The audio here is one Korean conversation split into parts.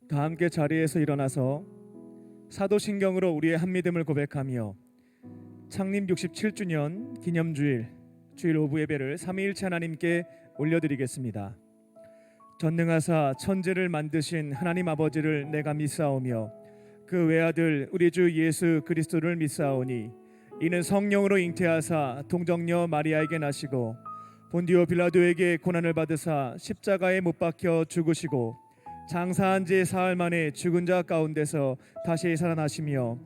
다 함께 자리에서 일어나서 사도신경으로 우리의 한믿음을 고백하며 창립 67주년 기념주일 주일 오부 예배를 삼위일체 하나님께 올려드리겠습니다. 전능하사 천지를 만드신 하나님 아버지를 내가 믿사오며 그 외아들 우리 주 예수 그리스도를 믿사오니 이는 성령으로 잉태하사 동정녀 마리아에게 나시고 본디오 빌라도에게 고난을 받으사 십자가에 못 박혀 죽으시고 장사한 지 사흘 만에 죽은 자 가운데서 다시 살아나시며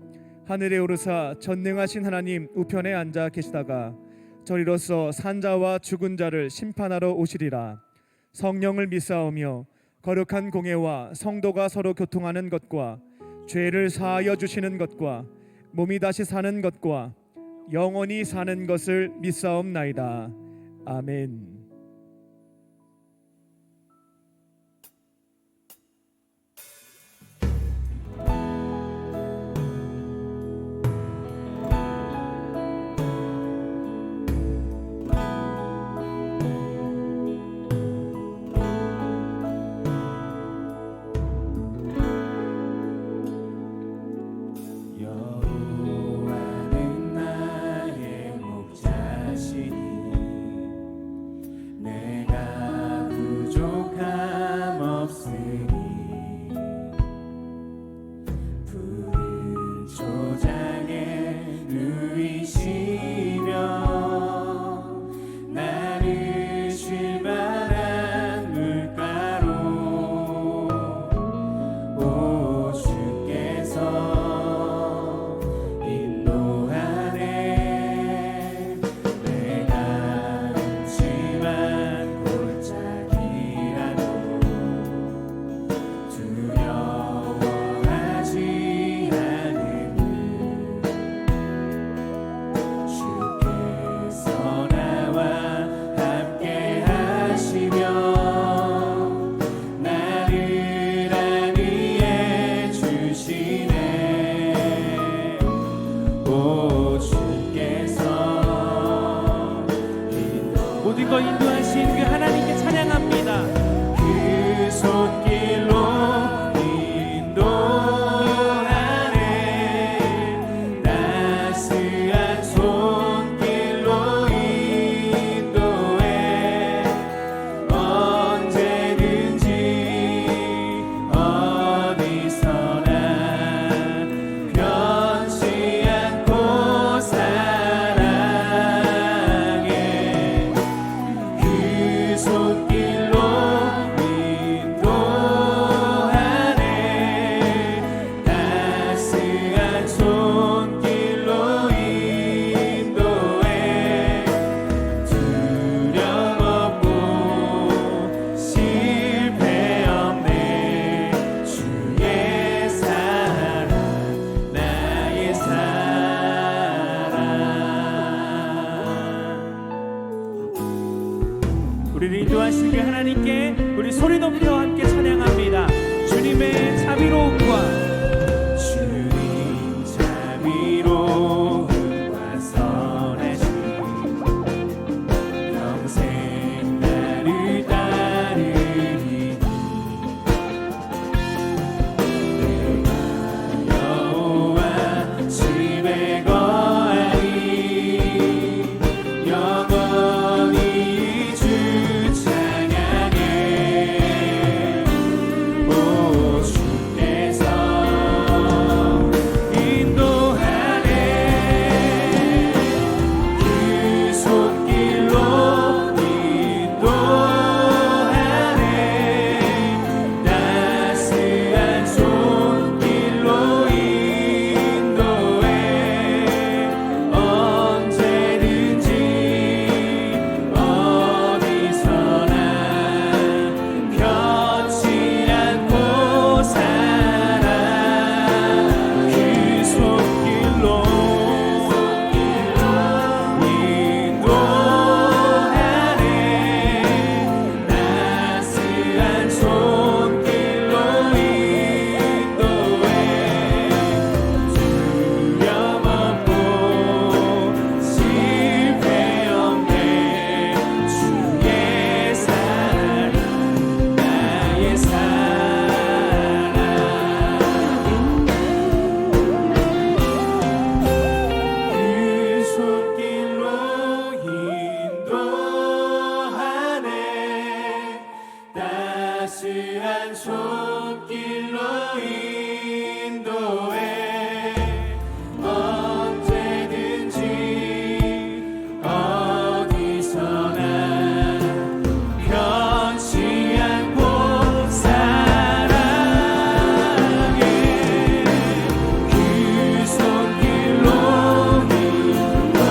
하늘에 오르사 전능하신 하나님 우편에 앉아 계시다가 저리로서 산자와 죽은 자를 심판하러 오시리라. 성령을 믿사오며 거룩한 공예와 성도가 서로 교통하는 것과 죄를 사하여 주시는 것과 몸이 다시 사는 것과 영원히 사는 것을 믿사옵나이다. 아멘. 여호와는 나의 목자시니 내가 부족함 없으니 푸른 초장에 누이시며 나를 쉴 만한 물가로 오 주께서 손길로 인도해 언제든지 어디서나 변치 않고 사랑해 그 손길로 인도하네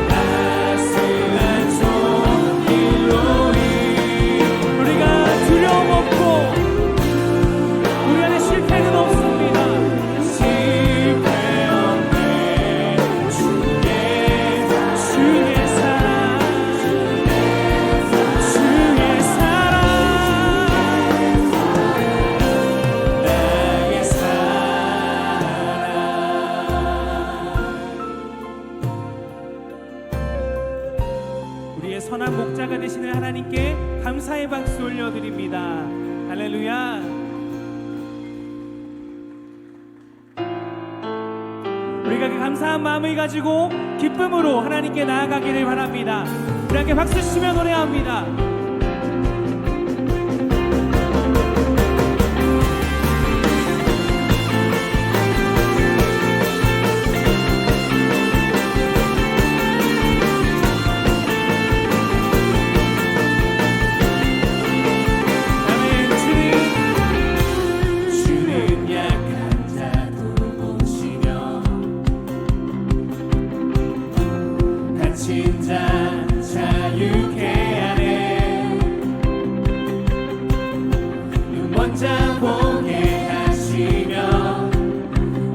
따스한 손길로 우리가 두려움 없고 우리 안에 실패는 없습니다. 실패 없네 주의 주의 사랑 나의 사랑 우리의 선한 목자가 되시는 하나님께 감사의 박수 올려드립니다. 할렐루야. 우리가 그 감사한 마음을 가지고 기쁨으로 하나님께 나아가기를 바랍니다. 우리 함께 박수 치며 노래합니다. 아멘. 주는 약한 자 돌보시며 갇힌 자 자유케 하네 눈먼 자 보게 하시며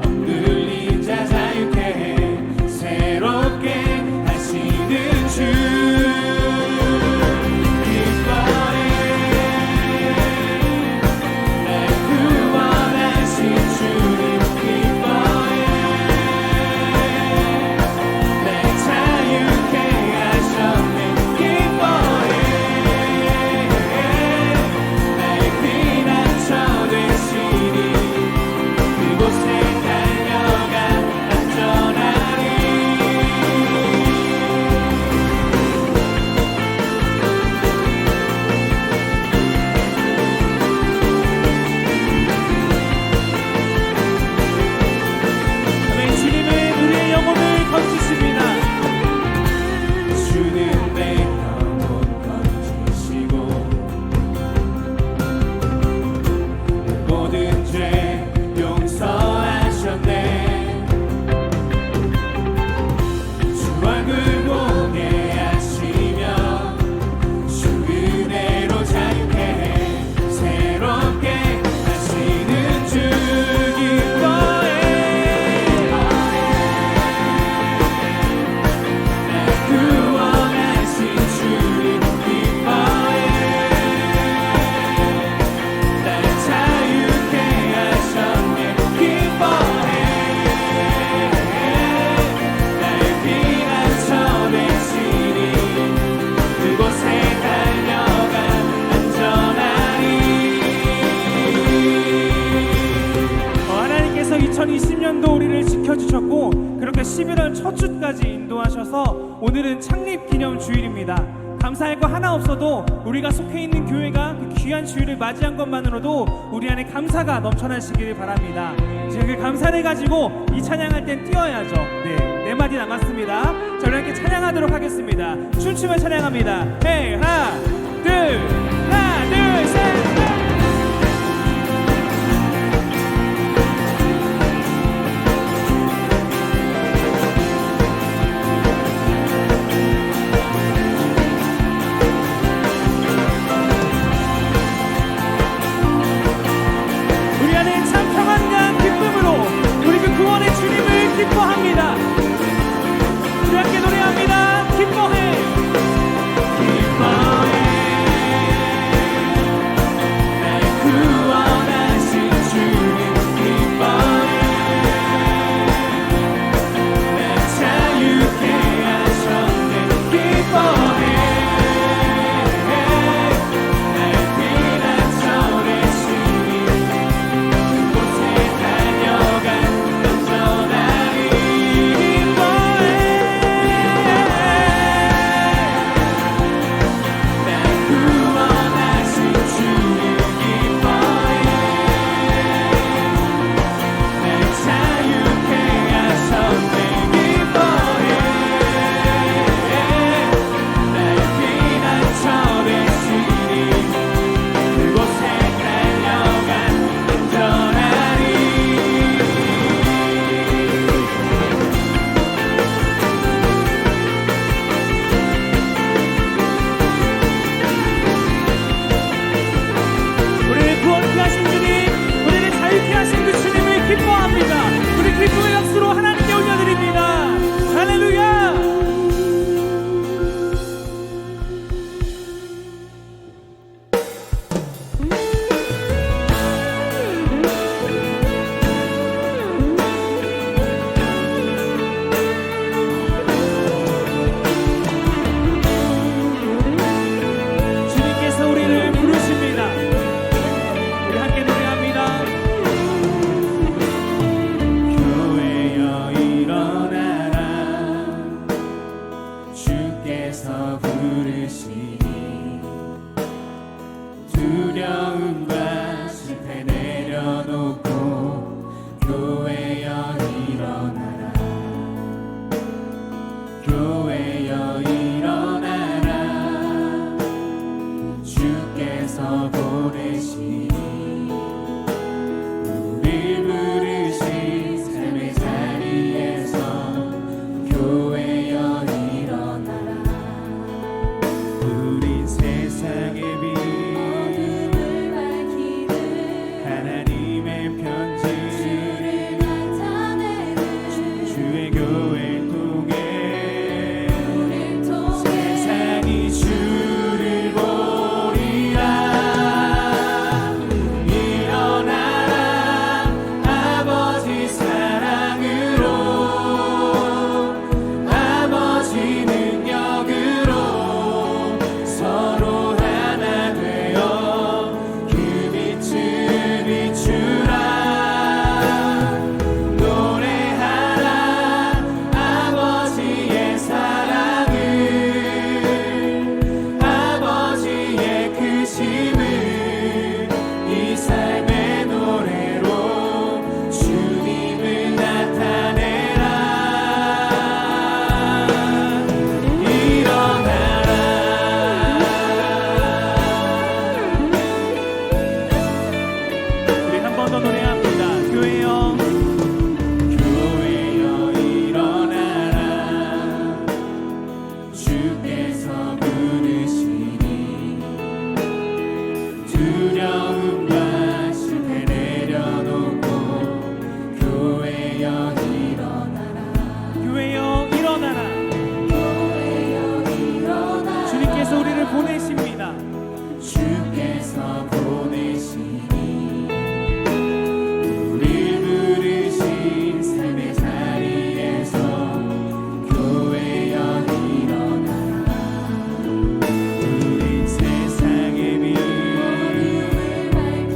억눌린 자 자유케 해 새롭게 하시는 주 기뻐해 날 구원하신 주님 기뻐해 날 자유케 하셨네 기뻐해 날 피난처 되시니 그곳에 달려가 안전하리 아멘. 주님은 우리의 영혼을 건지십니다. 주는 내 영혼 건지시고 모든 죄 용서하셨네 주 얼굴 보게 하시며 주 은혜로 자유케 해 새롭게 하시는 주 기뻐해 날 구원하신 주님 기뻐해 날 자유케 하셨네 기뻐해 날 피난처 되시니 그곳에 달려가 안전하리 하나님께서 2020년도 우리를 지켜주셨고 그렇게 11월 첫 주까지 인도하셔서 오늘은 창립 기념 주일입니다. 감사할 거 하나 없어도 우리가 속해 있는 교회가 그 귀한 주일을 맞이한 것만으로도 우리 안에 감사가 넘쳐나시기를 바랍니다. 지금 그 감사를 가지고 이 찬양할 땐 뛰어야죠. 네 마디 남았습니다. 자, 우리 함께 찬양하도록 하겠습니다. 춤추며 찬양합니다. 헤이 하나 둘 셋. 우리 안에 참 평안과 기쁨으로 우리 그 구원의 주님을 기뻐합니다. 우리 함께 노래합니다. 기뻐해 기뻐해 두려움과 실패 내려놓고 교회여 일어나라 교회여 일어나라 주께서 보내시니 우릴 부르신 삶의 자리에서 교회여 일어나라 우린 세상의 빛 어둠을 밝히는 하나님의 편지 주를 나타내는 주의 교회를 통해 우릴 통해 세상이 주를 보리라 일어나라 아버지 사랑으로 아버지 능력으로 서로 하나 되어 그 빛을 비추라 노래하라 아버지의 사랑을 아버지의 크심을 이 삶의 노래로 주님을 나타내라 일어나라 우리 한 번 더 노래합니다. 교회여 교회여 일어나라 주께서 부르시니 두려움과 실패 내려놓고 교회여 일어나라 교회여 일어나라. 교회여 일어나라 주님께서 우리를 보내십니다. 주께서 보내시니 우릴 부르신 삶의 자리에서 교회여 일어나라 우린 세상의 빛 어둠을 밝히는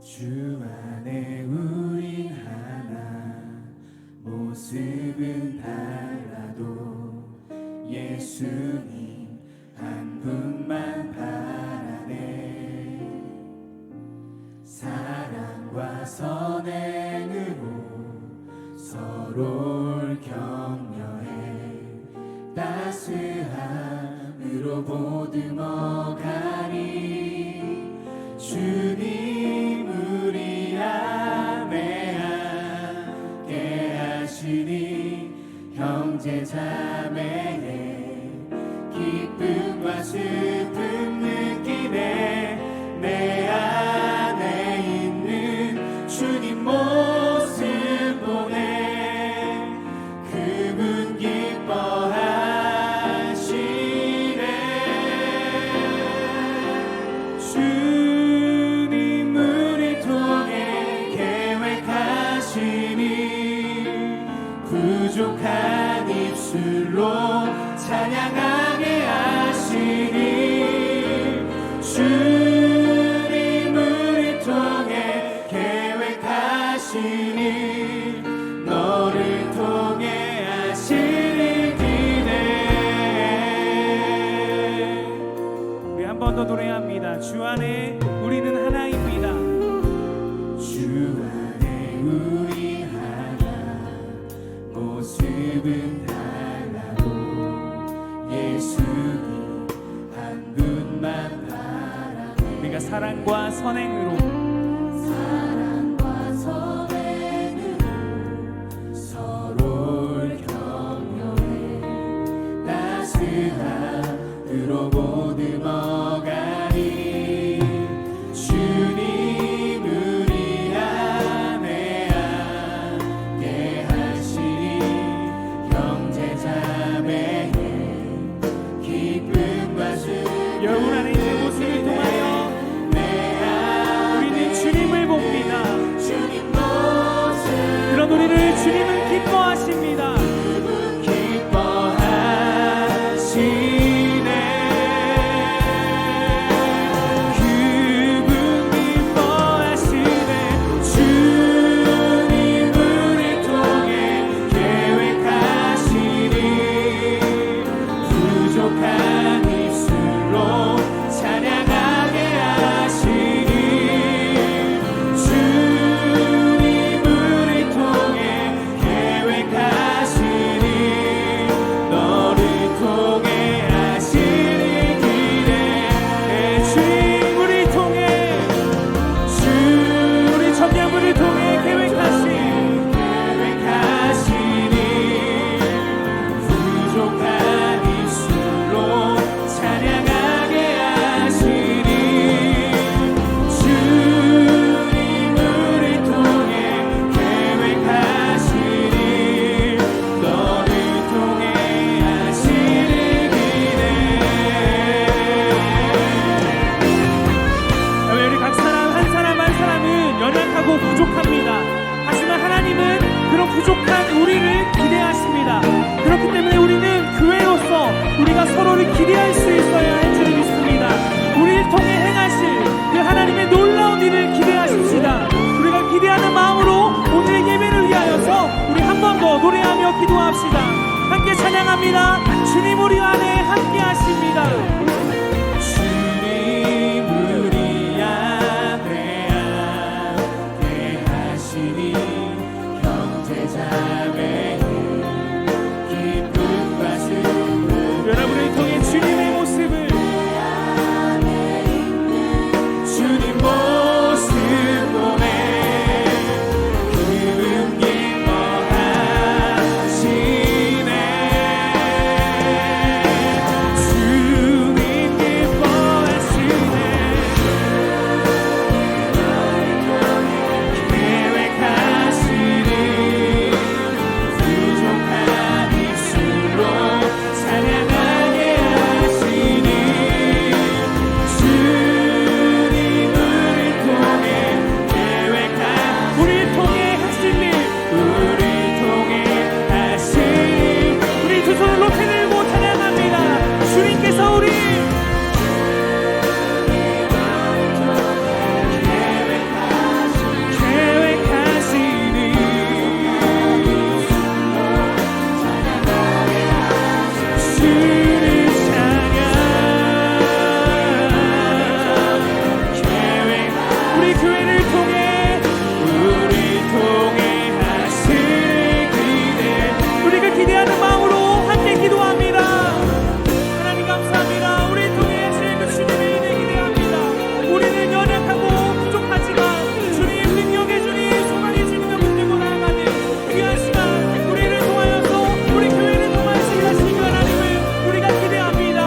주 안에 우린 하나 모습은 달라도 예수님 한 분만 바라네 사랑과 선행으로 서로를 격려해 따스함으로 보듬어가니 주님 우리 안에 함께 하시니 형제 자매의 기쁨과 슬픔 느끼네 내 안에 있는 주님 모습 보네 그분 기뻐하시네 주님 우리 통해 계획하시니 부족한 입술로 찬양하게 하시니 주님 우리 통해 계획하시니 너를 통해 하시니 기대 우리 한 번 더 노래합니다. 주 안에 우리는 하나입니다. 주 안에 우리 하나 모습은 달라도 예수님 한 분만 바라네 우리가 사랑과 선행으로 사랑과 선행으로 서로를 격려해 따스함으로 보듬어가니 주님 우리 안에 함께 하시니 형제 자매의 기쁨과 슬픔 여러분 안에 있는 모습을 통하여 우리는 주님을 봅니다. 주님 모습 그런 우리를 주님은 기뻐하십니다. 그분 기뻐하시네 그분 기뻐하시네 주님 우리 통해 계획하시니 부족한 입술로 찬양하게 하시니 주님 우리 통해 계획하시니 너를 통해 하시니 기대해 주님 우리 통해 주 우리 청년부를 통해 계획하시니 부족한 입술로 찬양하게 하시니 주님 우리 통해 계획하시니 너를 통해 하시니 기대 교회를 통해 하시길 기대 우리가 기대하는 마음으로 함께 기도합니다. 하나님 감사합니다. 우리 통해 하실 그 주님의 은혜 기대합니다. 우리는 연약하고 부족하지만 주님 능력의 주님 소망의 주님을 붙들고 나아가는 귀한 시간 우리를 통하여서 우리 교회를 통하여서 일하시는 하나님을 우리가 기대합니다.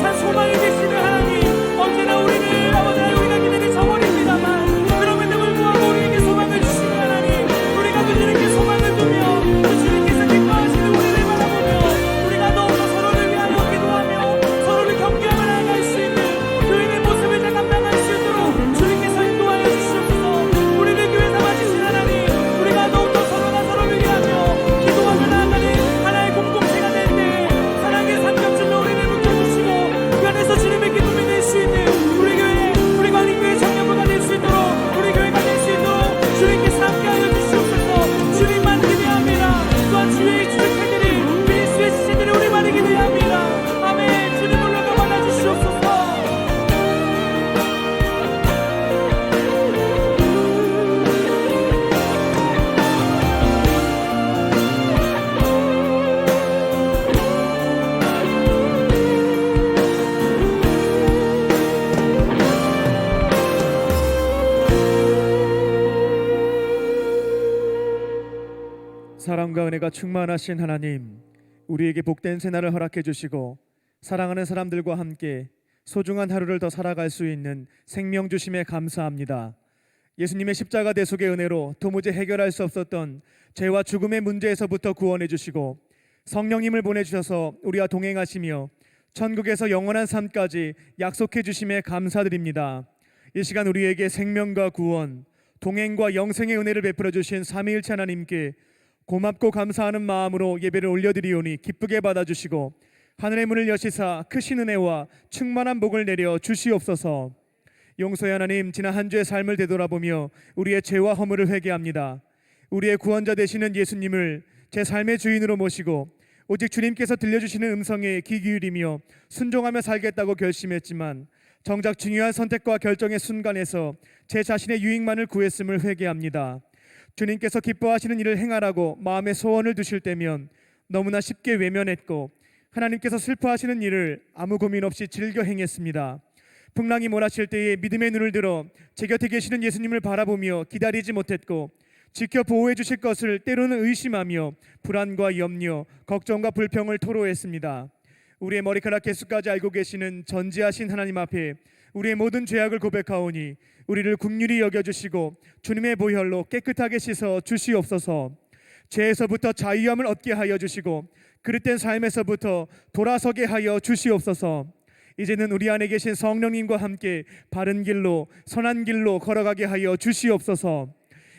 산 소망이 되시는 하나님 언제나 우리를 아버지 우리가 기대를 저버립니다만 그럼에도 불구하고 우리에게 소망을 주시는 하나님 우리가 그 주님께 소망을 두며 그 주님께서 기뻐하시는 우리를 바라보며 우리가 더욱더 서로를 위하여 기도하며 서로를 경계하며 나아갈 수 있는 교회의 모습을 잘 감당할 수 있도록 주님께서 인도하여 주시옵소서. 우리를 교회 삼아주신 하나님 우리가 더욱더 서로가 서로를 위하며 기도하며 나아가는 하나의 공동체가 될 때 사랑의 삼겹줄로 우리를 묶여주시고 그 안에서 주님의 기쁨이 될 수 있는 우리 교회 우리 광림교회 청년부가 될 수 있도록 우리 교회가 될 수 있도록 주님께서 함께하여 주시옵소서. 주님만 기대합니다. 또한 주의 주택들이 필수의 지체들이 우리만을 기대합니다. 아멘. 주님 불러가 받아주시옵소서. 사랑과 은혜가 충만하신 하나님, 우리에게 복된 새날을 허락해 주시고 사랑하는 사람들과 함께 소중한 하루를 더 살아갈 수 있는 생명 주심에 감사합니다. 예수님의 십자가 대속의 은혜로 도무지 해결할 수 없었던 죄와 죽음의 문제에서부터 구원해 주시고 성령님을 보내주셔서 우리와 동행하시며 천국에서 영원한 삶까지 약속해 주심에 감사드립니다. 이 시간 우리에게 생명과 구원, 동행과 영생의 은혜를 베풀어 주신 삼위일체 하나님께 고맙고 감사하는 마음으로 예배를 올려드리오니 기쁘게 받아주시고 하늘의 문을 여시사 크신 은혜와 충만한 복을 내려 주시옵소서. 용서의 하나님, 지난 한 주의 삶을 되돌아보며 우리의 죄와 허물을 회개합니다. 우리의 구원자 되시는 예수님을 제 삶의 주인으로 모시고 오직 주님께서 들려주시는 음성에 귀 기울이며 순종하며 살겠다고 결심했지만 정작 중요한 선택과 결정의 순간에서 제 자신의 유익만을 구했음을 회개합니다. 주님께서 기뻐하시는 일을 행하라고 마음에 소원을 두실 때면 너무나 쉽게 외면했고 하나님께서 슬퍼하시는 일을 아무 고민 없이 즐겨 행했습니다. 풍랑이 몰아칠 때에 믿음의 눈을 들어 제 곁에 계시는 예수님을 바라보며 기다리지 못했고 지켜 보호해 주실 것을 때로는 의심하며 불안과 염려, 걱정과 불평을 토로했습니다. 우리의 머리카락 개수까지 알고 계시는 전지하신 하나님 앞에 우리의 모든 죄악을 고백하오니 우리를 긍휼히 여겨주시고 주님의 보혈로 깨끗하게 씻어 주시옵소서. 죄에서부터 자유함을 얻게 하여 주시고 그릇된 삶에서부터 돌아서게 하여 주시옵소서. 이제는 우리 안에 계신 성령님과 함께 바른 길로 선한 길로 걸어가게 하여 주시옵소서.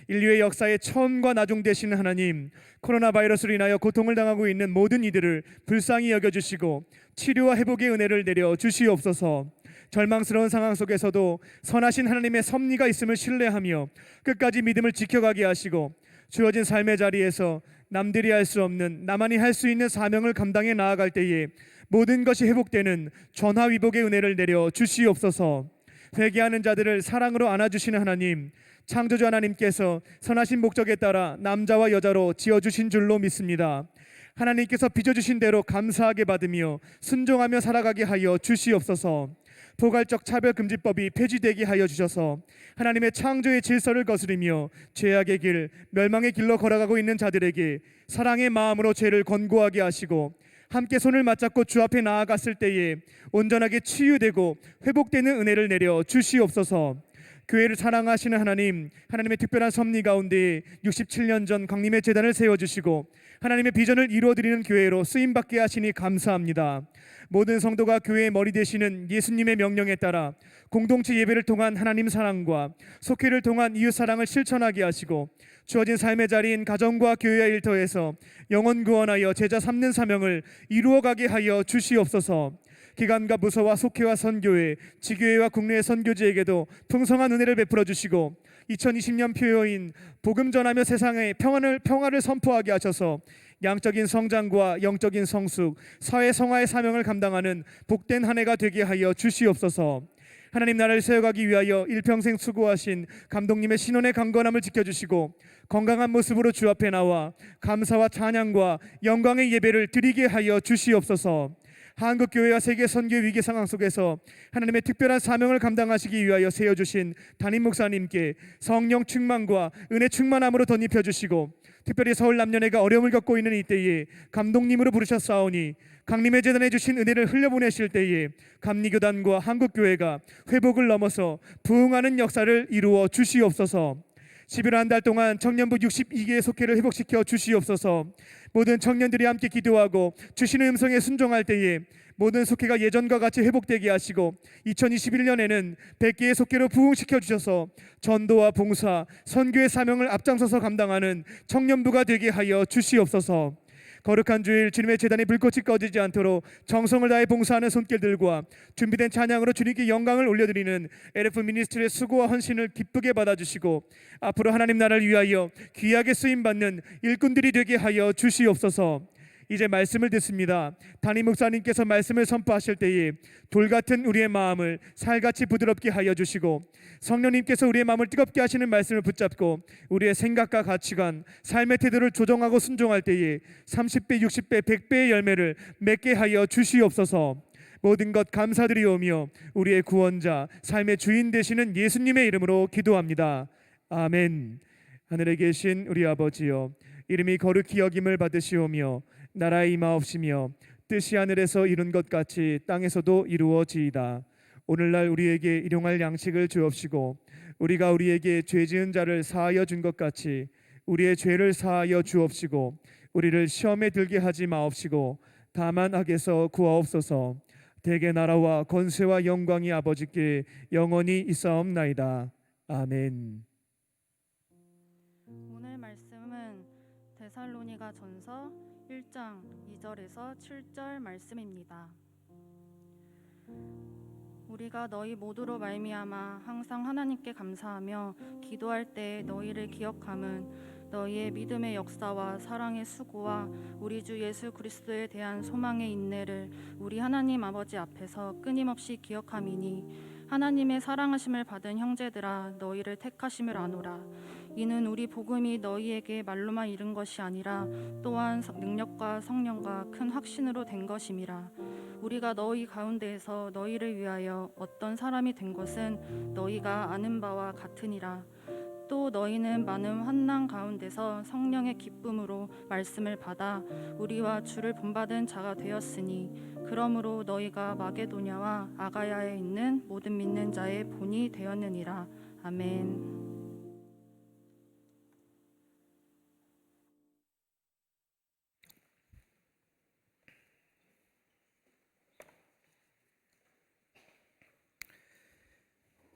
인류의 역사에 처음과 나중 되시는 하나님, 코로나 바이러스로 인하여 고통을 당하고 있는 모든 이들을 불쌍히 여겨주시고 치료와 회복의 은혜를 내려 주시옵소서. 절망스러운 상황 속에서도 선하신 하나님의 섭리가 있음을 신뢰하며 끝까지 믿음을 지켜가게 하시고 주어진 삶의 자리에서 남들이 할 수 없는 나만이 할 수 있는 사명을 감당해 나아갈 때에 모든 것이 회복되는 전화위복의 은혜를 내려 주시옵소서. 회개하는 자들을 사랑으로 안아주시는 하나님, 창조주 하나님께서 선하신 목적에 따라 남자와 여자로 지어주신 줄로 믿습니다. 하나님께서 빚어주신 대로 감사하게 받으며 순종하며 살아가게 하여 주시옵소서. 포괄적 차별금지법이 폐지되게 하여 주셔서 하나님의 창조의 질서를 거스르며 죄악의 길, 멸망의 길로 걸어가고 있는 자들에게 사랑의 마음으로 죄를 권고하게 하시고 함께 손을 맞잡고 주 앞에 나아갔을 때에 온전하게 치유되고 회복되는 은혜를 내려 주시옵소서. 교회를 사랑하시는 하나님, 하나님의 특별한 섭리 가운데 67년 전 강림의 제단을 세워주시고 하나님의 비전을 이루어드리는 교회로 쓰임받게 하시니 감사합니다. 모든 성도가 교회의 머리 되시는 예수님의 명령에 따라 공동체 예배를 통한 하나님 사랑과 속회를 통한 이웃 사랑을 실천하게 하시고 주어진 삶의 자리인 가정과 교회와 일터에서 영혼 구원하여 제자 삼는 사명을 이루어가게 하여 주시옵소서. 기관과 부서와 속회와 선교회, 지교회와 국내의 선교지에게도 풍성한 은혜를 베풀어 주시고 2020년 표어인 복음 전하며 세상에 평화를 선포하게 하셔서 양적인 성장과 영적인 성숙, 사회 성화의 사명을 감당하는 복된 한 해가 되게 하여 주시옵소서. 하나님 나라를 세워가기 위하여 일평생 수고하신 감독님의 신원의 강건함을 지켜주시고 건강한 모습으로 주 앞에 나와 감사와 찬양과 영광의 예배를 드리게 하여 주시옵소서. 한국교회와 세계 선교 위기 상황 속에서 하나님의 특별한 사명을 감당하시기 위하여 세워주신 담임 목사님께 성령 충만과 은혜 충만함으로 덧입혀 주시고, 특별히 서울 남녀네가 어려움을 겪고 있는 이때에 감독님으로 부르셨사오니 강림의 재단에 주신 은혜를 흘려보내실 때에 감리교단과 한국교회가 회복을 넘어서 부흥하는 역사를 이루어 주시옵소서. 11월 한 달 동안 청년부 62개의 속회를 회복시켜 주시옵소서. 모든 청년들이 함께 기도하고 주시는 음성에 순종할 때에 모든 속회가 예전과 같이 회복되게 하시고 2021년에는 100개의 속회로 부흥시켜 주셔서 전도와 봉사, 선교의 사명을 앞장서서 감당하는 청년부가 되게 하여 주시옵소서. 거룩한 주일 주님의 제단에 불꽃이 꺼지지 않도록 정성을 다해 봉사하는 손길들과 준비된 찬양으로 주님께 영광을 올려드리는 LF 미니스트리의 수고와 헌신을 기쁘게 받아주시고 앞으로 하나님 나라를 위하여 귀하게 쓰임받는 일꾼들이 되게 하여 주시옵소서. 이제 말씀을 듣습니다. 담임 목사님께서 말씀을 선포하실 때에 돌같은 우리의 마음을 살같이 부드럽게 하여 주시고 성령님께서 우리의 마음을 뜨겁게 하시는 말씀을 붙잡고 우리의 생각과 가치관, 삶의 태도를 조정하고 순종할 때에 30배, 60배, 100배의 열매를 맺게 하여 주시옵소서. 모든 것 감사드리오며 우리의 구원자, 삶의 주인 되시는 예수님의 이름으로 기도합니다. 아멘. 하늘에 계신 우리 아버지여, 이름이 거룩히 여김을 받으시오며 나라의 임하옵시며 뜻이 하늘에서 이룬 것 같이 땅에서도 이루어지이다. 오늘날 우리에게 일용할 양식을 주옵시고 우리가 우리에게 죄 지은 자를 사하여 준 것 같이 우리의 죄를 사하여 주옵시고 우리를 시험에 들게 하지 마옵시고 다만 악에서 구하옵소서. 대개 나라와 권세와 영광이 아버지께 영원히 있사옵나이다. 아멘. 오늘 말씀은 데살로니가 전서 1장 2절에서 7절 말씀입니다. 우리가 너희 모두로 말미암아 항상 하나님께 감사하며 기도할 때 너희를 기억함은 너희의 믿음의 역사와 사랑의 수고와 우리 주 예수 그리스도에 대한 소망의 인내를 우리 하나님 아버지 앞에서 끊임없이 기억함이니 하나님의 사랑하심을 받은 형제들아 너희를 택하심을 아노라. 이는 우리 복음이 너희에게 말로만 이른 것이 아니라 또한 능력과 성령과 큰 확신으로 된 것임이라. 우리가 너희 가운데에서 너희를 위하여 어떤 사람이 된 것은 너희가 아는 바와 같으니라. 또 너희는 많은 환난 가운데서 성령의 기쁨으로 말씀을 받아 우리와 주를 본받은 자가 되었으니 그러므로 너희가 마게도냐와 아가야에 있는 모든 믿는 자의 본이 되었느니라. 아멘.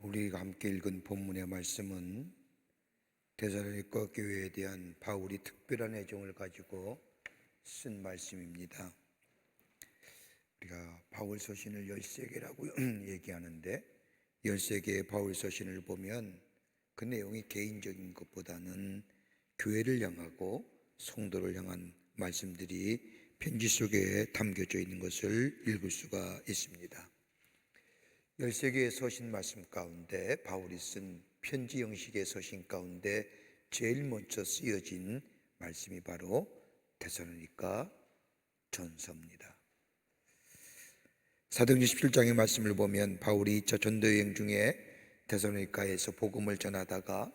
우리가 함께 읽은 본문의 말씀은 데살로니가 교회에 대한 바울이 특별한 애정을 가지고 쓴 말씀입니다. 우리가 바울 서신을 13개라고 얘기하는데 13개의 바울 서신을 보면 그 내용이 개인적인 것보다는 교회를 향하고 성도를 향한 말씀들이 편지 속에 담겨져 있는 것을 읽을 수가 있습니다. 13개의 서신 말씀 가운데 바울이 쓴 편지 형식의 서신 가운데 제일 먼저 쓰여진 말씀이 바로 데살로니가 전서입니다. 사도행전 17장의 말씀을 보면 바울이 2차 전도여행 중에 데살로니가에서 복음을 전하다가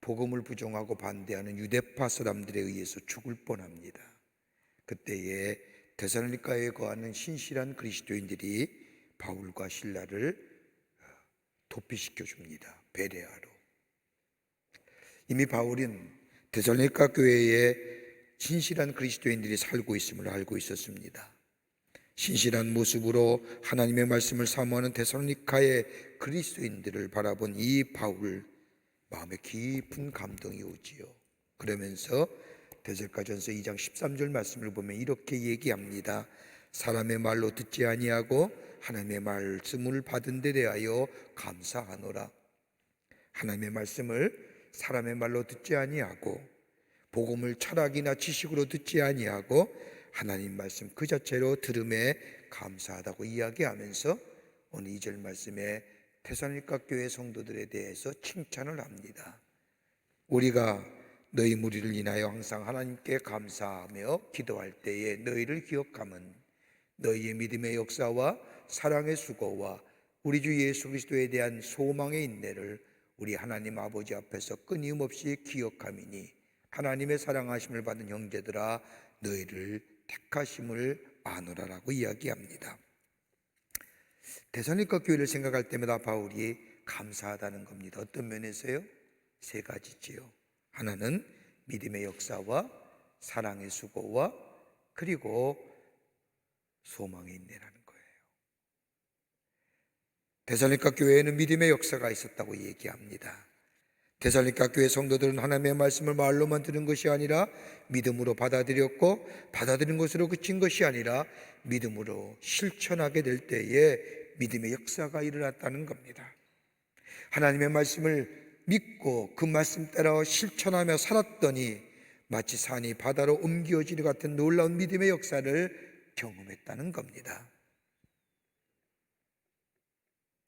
복음을 부정하고 반대하는 유대파 사람들에 의해서 죽을 뻔합니다. 그때에 데살로니가에 거하는 신실한 그리스도인들이 바울과 실라를 도피시켜 줍니다. 베레아로. 이미 바울은 데살로니가 교회에 신실한 그리스도인들이 살고 있음을 알고 있었습니다. 신실한 모습으로 하나님의 말씀을 사모하는 데살로니가의 그리스도인들을 바라본 이 바울, 마음에 깊은 감동이 오지요. 그러면서 데살로니가전서 2장 13절 말씀을 보면 이렇게 얘기합니다. 사람의 말로 듣지 아니하고 하나님의 말씀을 받은 데 대하여 감사하노라. 하나님의 말씀을 사람의 말로 듣지 아니하고 복음을 철학이나 지식으로 듣지 아니하고 하나님 말씀 그 자체로 들음에 감사하다고 이야기하면서 오늘 2절 말씀에 데살로니가 교회 성도들에 대해서 칭찬을 합니다. 우리가 너희 무리를 인하여 항상 하나님께 감사하며 기도할 때에 너희를 기억함은 너희의 믿음의 역사와 사랑의 수고와 우리 주 예수 그리스도에 대한 소망의 인내를 우리 하나님 아버지 앞에서 끊임없이 기억함이니 하나님의 사랑하심을 받은 형제들아 너희를 택하심을 아노라라고 이야기합니다. 데살로니가 교회를 생각할 때마다 바울이 감사하다는 겁니다. 어떤 면에서요? 세 가지지요. 하나는 믿음의 역사와 사랑의 수고와 그리고 소망의 인내라는 거예요. 데살로니가 교회에는 믿음의 역사가 있었다고 얘기합니다. 데살로니가 교회 성도들은 하나님의 말씀을 말로만 들은 것이 아니라 믿음으로 받아들였고 받아들인 것으로 그친 것이 아니라 믿음으로 실천하게 될 때에 믿음의 역사가 일어났다는 겁니다. 하나님의 말씀을 믿고 그 말씀 따라 실천하며 살았더니 마치 산이 바다로 옮겨지는 같은 놀라운 믿음의 역사를 경험했다는 겁니다.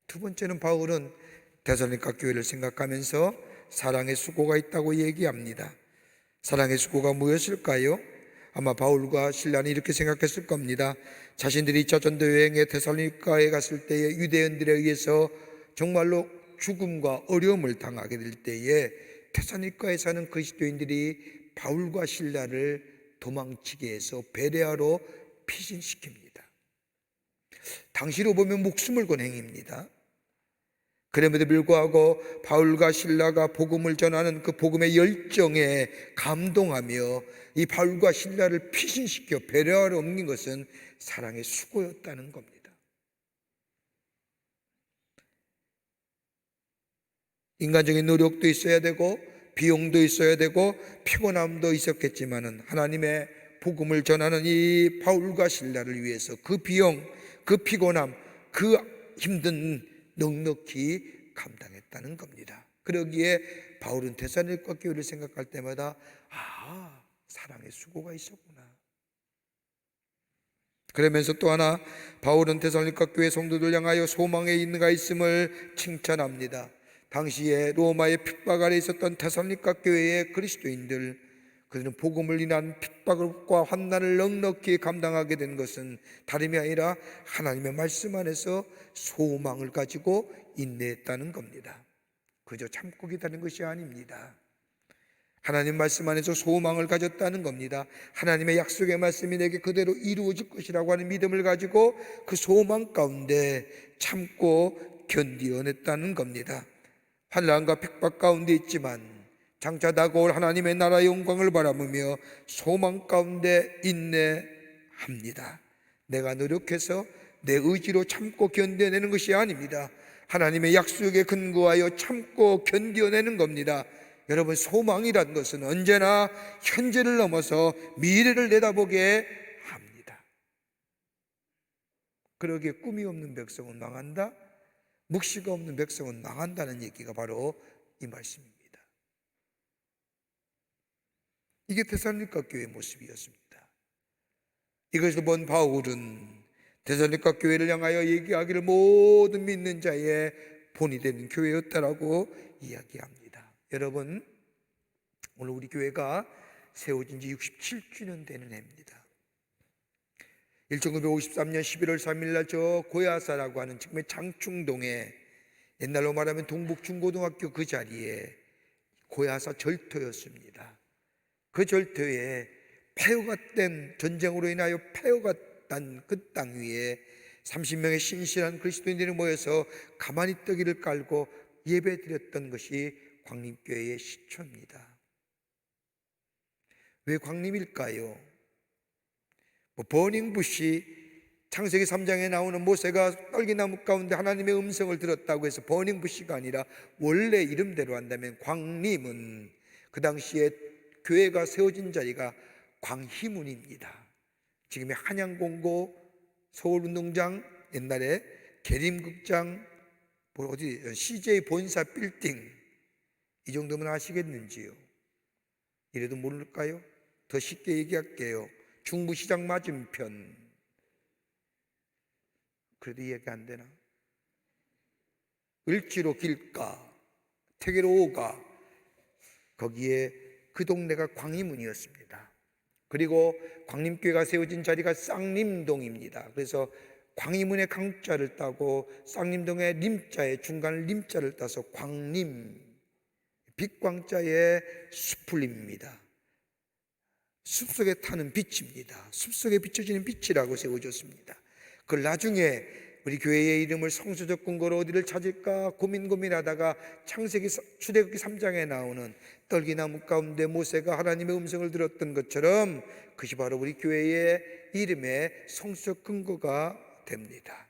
두 번째는 바울은 데살로니가 교회를 생각하면서 사랑의 수고가 있다고 얘기합니다. 사랑의 수고가 무엇일까요? 아마 바울과 신라는 이렇게 생각했을 겁니다. 자신들이 2차 전도 여행에 데살로니가에 갔을 때에 유대인들에 의해서 정말로 죽음과 어려움을 당하게 될 때에 데살로니가에 사는 그리스도인들이 바울과 신라를 도망치게 해서 베레아로 피신시킵니다. 당시로 보면 목숨을 건 행위입니다. 그럼에도 불구하고 바울과 신라가 복음을 전하는 그 복음의 열정에 감동하며 이 바울과 신라를 피신시켜 베레아로 옮긴 것은 사랑의 수고였다는 겁니다. 인간적인 노력도 있어야 되고 비용도 있어야 되고 피곤함도 있었겠지만은 하나님의 복음을 전하는 이 바울과 신라를 위해서 그 비용, 그 피곤함, 그 힘든 넉넉히 감당했다는 겁니다. 그러기에 바울은 데살로니가 교회를 생각할 때마다 사랑의 수고가 있었구나. 그러면서 또 하나 바울은 데살로니가 교회 성도들 향하여 소망의 인내가 있음을 칭찬합니다. 당시에 로마의 핍박 아래 있었던 데살로니가 교회의 그리스도인들, 그들은 복음을 인한 핍박과 환난을 넉넉히 감당하게 된 것은 다름이 아니라 하나님의 말씀 안에서 소망을 가지고 인내했다는 겁니다. 그저 참고 기다린 것이 아닙니다. 하나님 말씀 안에서 소망을 가졌다는 겁니다. 하나님의 약속의 말씀이 내게 그대로 이루어질 것이라고 하는 믿음을 가지고 그 소망 가운데 참고 견디어냈다는 겁니다. 환난과 핍박 가운데 있지만 장차 다가올 하나님의 나라의 영광을 바라보며 소망 가운데 인내합니다. 내가 노력해서 내 의지로 참고 견뎌내는 것이 아닙니다. 하나님의 약속에 근거하여 참고 견뎌내는 겁니다. 여러분, 소망이란 것은 언제나 현재를 넘어서 미래를 내다보게 합니다. 그러기에 꿈이 없는 백성은 망한다, 묵시가 없는 백성은 망한다는 얘기가 바로 이 말씀입니다. 이게 데살로니가 교회의 모습이었습니다. 이것을 본 바울은 데살로니가 교회를 향하여 얘기하기를 모든 믿는 자의 본이 되는 교회였다라고 이야기합니다. 여러분, 오늘 우리 교회가 세워진 지 67주년 되는 해입니다. 1953년 11월 3일 날 저 고야사라고 하는 지금의 장충동에, 옛날로 말하면 동북중고등학교 그 자리에 고야사 절터였습니다. 그 절터에 폐허가 된, 전쟁으로 인하여 폐허가 난 그 땅 위에 30명의 신실한 그리스도인들이 모여서 가만히 떡이를 깔고 예배드렸던 것이 광림교회의 시초입니다. 왜 광림일까요? 버닝부시, 창세기 3장에 나오는 모세가 떨기나무 가운데 하나님의 음성을 들었다고 해서 버닝부시가 아니라 원래 이름대로 한다면 광림은 그 당시에 교회가 세워진 자리가 광희문입니다. 지금의 한양공고, 서울운동장, 옛날에 계림극장, 어디 CJ 본사 빌딩, 이 정도면 아시겠는지요? 이래도 모를까요? 더 쉽게 얘기할게요. 중부시장 맞은편. 그래도 이해가 안 되나? 을지로 길가, 태계로 오가, 거기에 그 동네가 광림문이었습니다. 그리고 광림교회가 세워진 자리가 쌍림동입니다. 그래서 광림문의 강자를 따고 쌍림동의 림자의 중간을 림자를 따서 광림, 빛광자의 숲풀림입니다. 숲속에 타는 빛입니다. 숲속에 비춰지는 빛이라고 세워졌습니다. 그걸 나중에 우리 교회의 이름을 성서적 근거로 어디를 찾을까 고민하다가 창세기 출애굽기 3장에 나오는 떨기나무 가운데 모세가 하나님의 음성을 들었던 것처럼 그것이 바로 우리 교회의 이름의 성서적 근거가 됩니다.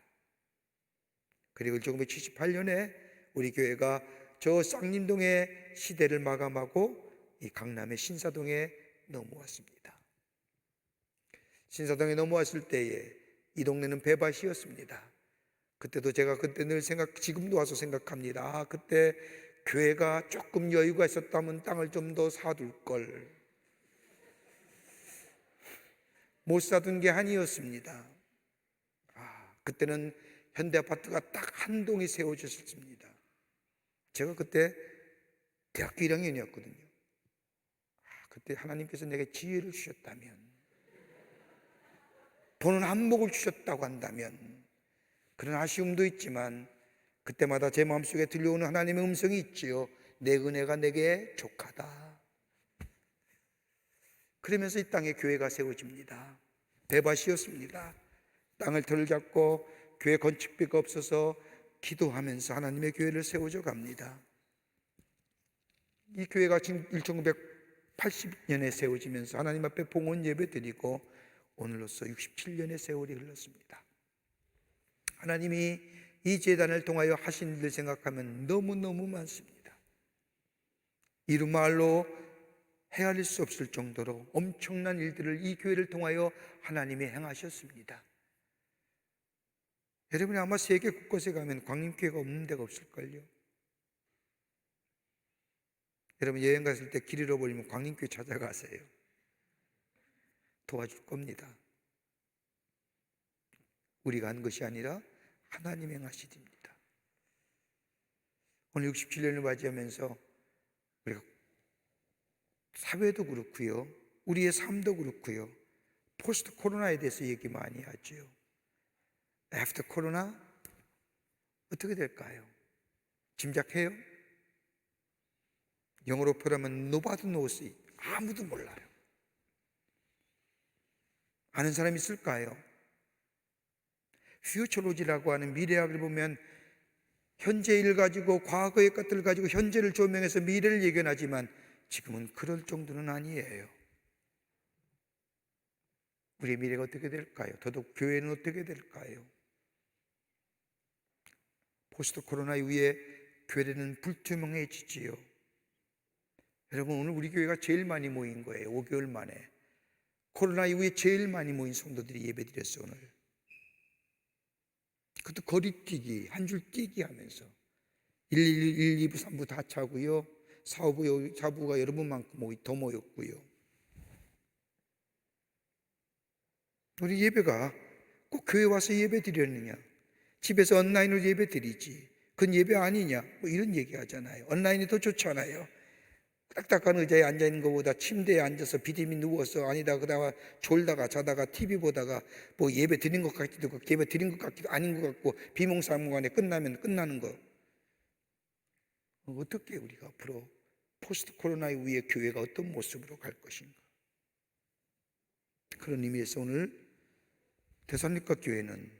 그리고 1978년에 우리 교회가 저 쌍림동의 시대를 마감하고 이 강남의 신사동에 넘어왔습니다. 신사동에 넘어왔을 때에 이 동네는 배밭이었습니다. 그때도 제가 그때 늘 지금도 와서 생각합니다. 아, 그때 교회가 조금 여유가 있었다면 땅을 좀 더 사둘 걸. 못 사둔 게 아니었습니다. 그때는 현대 아파트가 딱 한 동이 세워졌습니다. 제가 그때 대학교 1학년이었거든요. 그때 하나님께서 내게 지혜를 주셨다면, 보는 안목을 주셨다고 한다면, 그런 아쉬움도 있지만 그때마다 제 마음속에 들려오는 하나님의 음성이 있지요. 내 은혜가 내게 족하다. 그러면서 이 땅에 교회가 세워집니다. 배밭이었습니다. 땅을 털을 잡고 교회 건축비가 없어서 기도하면서 하나님의 교회를 세워져 갑니다. 이 교회가 지금 1980년에 세워지면서 하나님 앞에 봉헌 예배 드리고 오늘로써 67년의 세월이 흘렀습니다. 하나님이 이 재단을 통하여 하신 일을 생각하면 너무너무 많습니다. 이루 말로 헤아릴 수 없을 정도로 엄청난 일들을 이 교회를 통하여 하나님이 행하셨습니다. 여러분이 아마 세계 곳곳에 가면 광림교회가 없는 데가 없을걸요. 여러분 여행 갔을 때 길 잃어버리면 광림교회 찾아가세요. 도와줄 겁니다. 우리가 한 것이 아니라 하나님이 행하신 일입니다. 오늘 67년을 맞이하면서 우리가 사회도 그렇고요, 우리의 삶도 그렇고요, 포스트 코로나에 대해서 얘기 많이 하죠. 애프터 코로나 어떻게 될까요? 짐작해요? 영어로 표현하면 Nobody knows it. 아무도 몰라요. 아는 사람 있을까요? 퓨처로지라고 하는 미래학을 보면 현재 일 가지고 과거의 것들을 가지고 현재를 조명해서 미래를 예견하지만 지금은 그럴 정도는 아니에요. 우리의 미래가 어떻게 될까요? 더더욱 교회는 어떻게 될까요? 포스트 코로나 이후에 교회는 불투명해지지요. 여러분 오늘 우리 교회가 제일 많이 모인 거예요. 5개월 만에 코로나 이후에 제일 많이 모인 성도들이 예배드렸어요. 오늘 그것도 거리뛰기, 한 줄 뛰기 하면서 1, 2부, 3부 다 차고요, 4부, 4부가 여러분만큼 더 모였고요. 우리 예배가 꼭 교회 와서 예배 드렸느냐, 집에서 온라인으로 예배 드리지 그건 예배 아니냐, 뭐 이런 얘기 하잖아요. 온라인이 더 좋잖아요. 딱딱한 의자에 앉아있는 것보다 침대에 앉아서 비듬이 누워서 아니다 그러다가 졸다가 자다가 TV 보다가 뭐 예배 드린 것 같기도 하고 예배 드린 것 같기도 아닌 것 같고 비몽사몽간에 끝나면 끝나는 거. 어떻게 우리가 앞으로 포스트 코로나 이후에 교회가 어떤 모습으로 갈 것인가. 그런 의미에서 오늘 데살로니가 교회는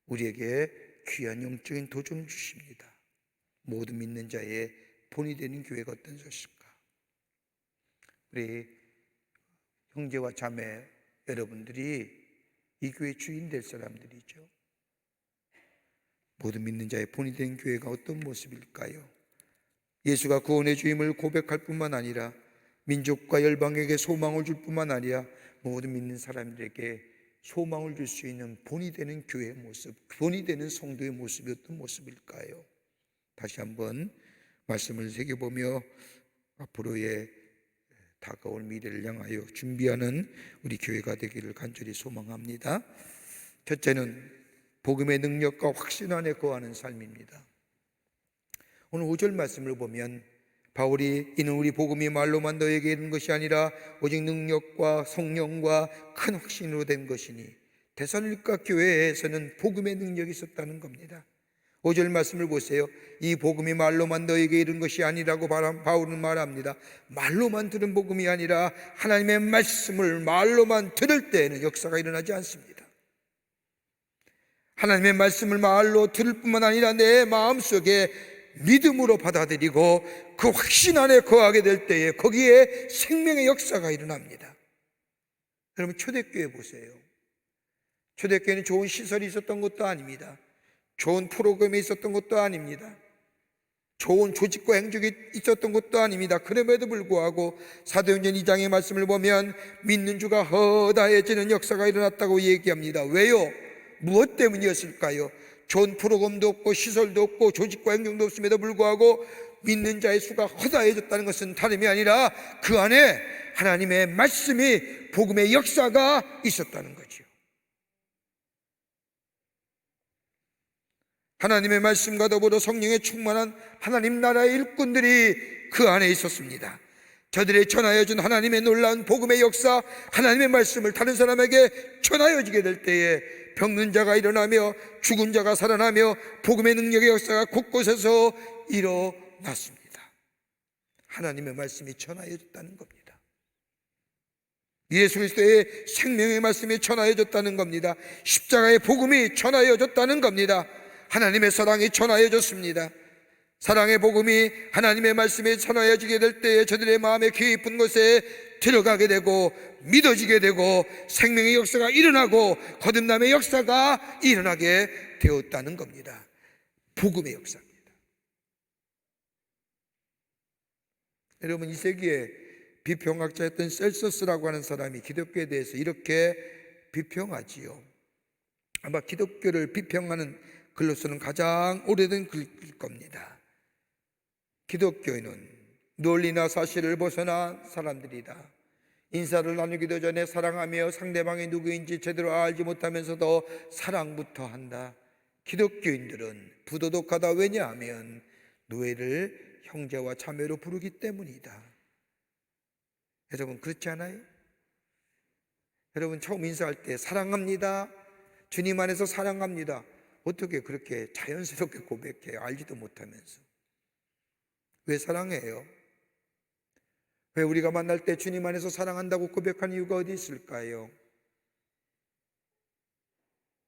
우리에게 귀한 영적인 도전을 주십니다. 모든 믿는 자의 본이 되는 교회가 어떤 것일까. 우리 형제와 자매 여러분들이 이 교회 주인 될 사람들이죠. 모든 믿는 자의 본이 된 교회가 어떤 모습일까요? 예수가 구원의 주임을 고백할 뿐만 아니라 민족과 열방에게 소망을 줄 뿐만 아니라 모든 믿는 사람들에게 소망을 줄 수 있는 본이 되는 교회의 모습, 본이 되는 성도의 모습이 어떤 모습일까요? 다시 한번 말씀을 새겨보며 앞으로의 다가올 미래를 향하여 준비하는 우리 교회가 되기를 간절히 소망합니다. 첫째는 복음의 능력과 확신 안에 거하는 삶입니다. 오늘 5절 말씀을 보면 바울이 이는 우리 복음이 말로만 너에게 이른 것이 아니라 오직 능력과 성령과 큰 확신으로 된 것이니, 데살로니가 교회에서는 복음의 능력이 있었다는 겁니다. 5절 말씀을 보세요. 이 복음이 말로만 너에게 이른 것이 아니라고 바울은 말합니다. 말로만 들은 복음이 아니라 하나님의 말씀을 말로만 들을 때에는 역사가 일어나지 않습니다. 하나님의 말씀을 말로 들을 뿐만 아니라 내 마음속에 믿음으로 받아들이고 그 확신 안에 거하게 될 때에 거기에 생명의 역사가 일어납니다. 여러분, 초대교회 보세요. 초대교회는 좋은 시설이 있었던 것도 아닙니다. 좋은 프로그램이 있었던 것도 아닙니다. 좋은 조직과 행적이 있었던 것도 아닙니다. 그럼에도 불구하고 사도행전 2장의 말씀을 보면 믿는 주가 허다해지는 역사가 일어났다고 얘기합니다. 왜요? 무엇 때문이었을까요? 좋은 프로그램도 없고 시설도 없고 조직과 행정도 없음에도 불구하고 믿는 자의 수가 허다해졌다는 것은 다름이 아니라 그 안에 하나님의 말씀이, 복음의 역사가 있었다는 거죠. 하나님의 말씀과 더불어 성령에 충만한 하나님 나라의 일꾼들이 그 안에 있었습니다. 저들이 전하여 준 하나님의 놀라운 복음의 역사, 하나님의 말씀을 다른 사람에게 전하여지게 될 때에 병든 자가 일어나며 죽은 자가 살아나며 복음의 능력의 역사가 곳곳에서 일어났습니다. 하나님의 말씀이 전하여졌다는 겁니다. 예수 그리스도의 생명의 말씀이 전하여졌다는 겁니다. 십자가의 복음이 전하여졌다는 겁니다. 하나님의 사랑이 전하여졌습니다. 사랑의 복음이, 하나님의 말씀이 전하여지게 될 때에 저들의 마음의 깊은 곳에 들어가게 되고 믿어지게 되고 생명의 역사가 일어나고 거듭남의 역사가 일어나게 되었다는 겁니다. 복음의 역사입니다. 여러분, 이 세기에 비평학자였던 셀서스라고 하는 사람이 기독교에 대해서 이렇게 비평하지요. 아마 기독교를 비평하는 글로서는 가장 오래된 글일 겁니다. 기독교인은 논리나 사실을 벗어난 사람들이다. 인사를 나누기도 전에 사랑하며 상대방이 누구인지 제대로 알지 못하면서도 사랑부터 한다. 기독교인들은 부도덕하다. 왜냐하면 노예를 형제와 자매로 부르기 때문이다. 여러분, 그렇지 않아요? 여러분, 처음 인사할 때 사랑합니다, 주님 안에서 사랑합니다. 어떻게 그렇게 자연스럽게 고백해요? 알지도 못하면서. 왜 사랑해요? 왜 우리가 만날 때 주님 안에서 사랑한다고 고백한 이유가 어디 있을까요?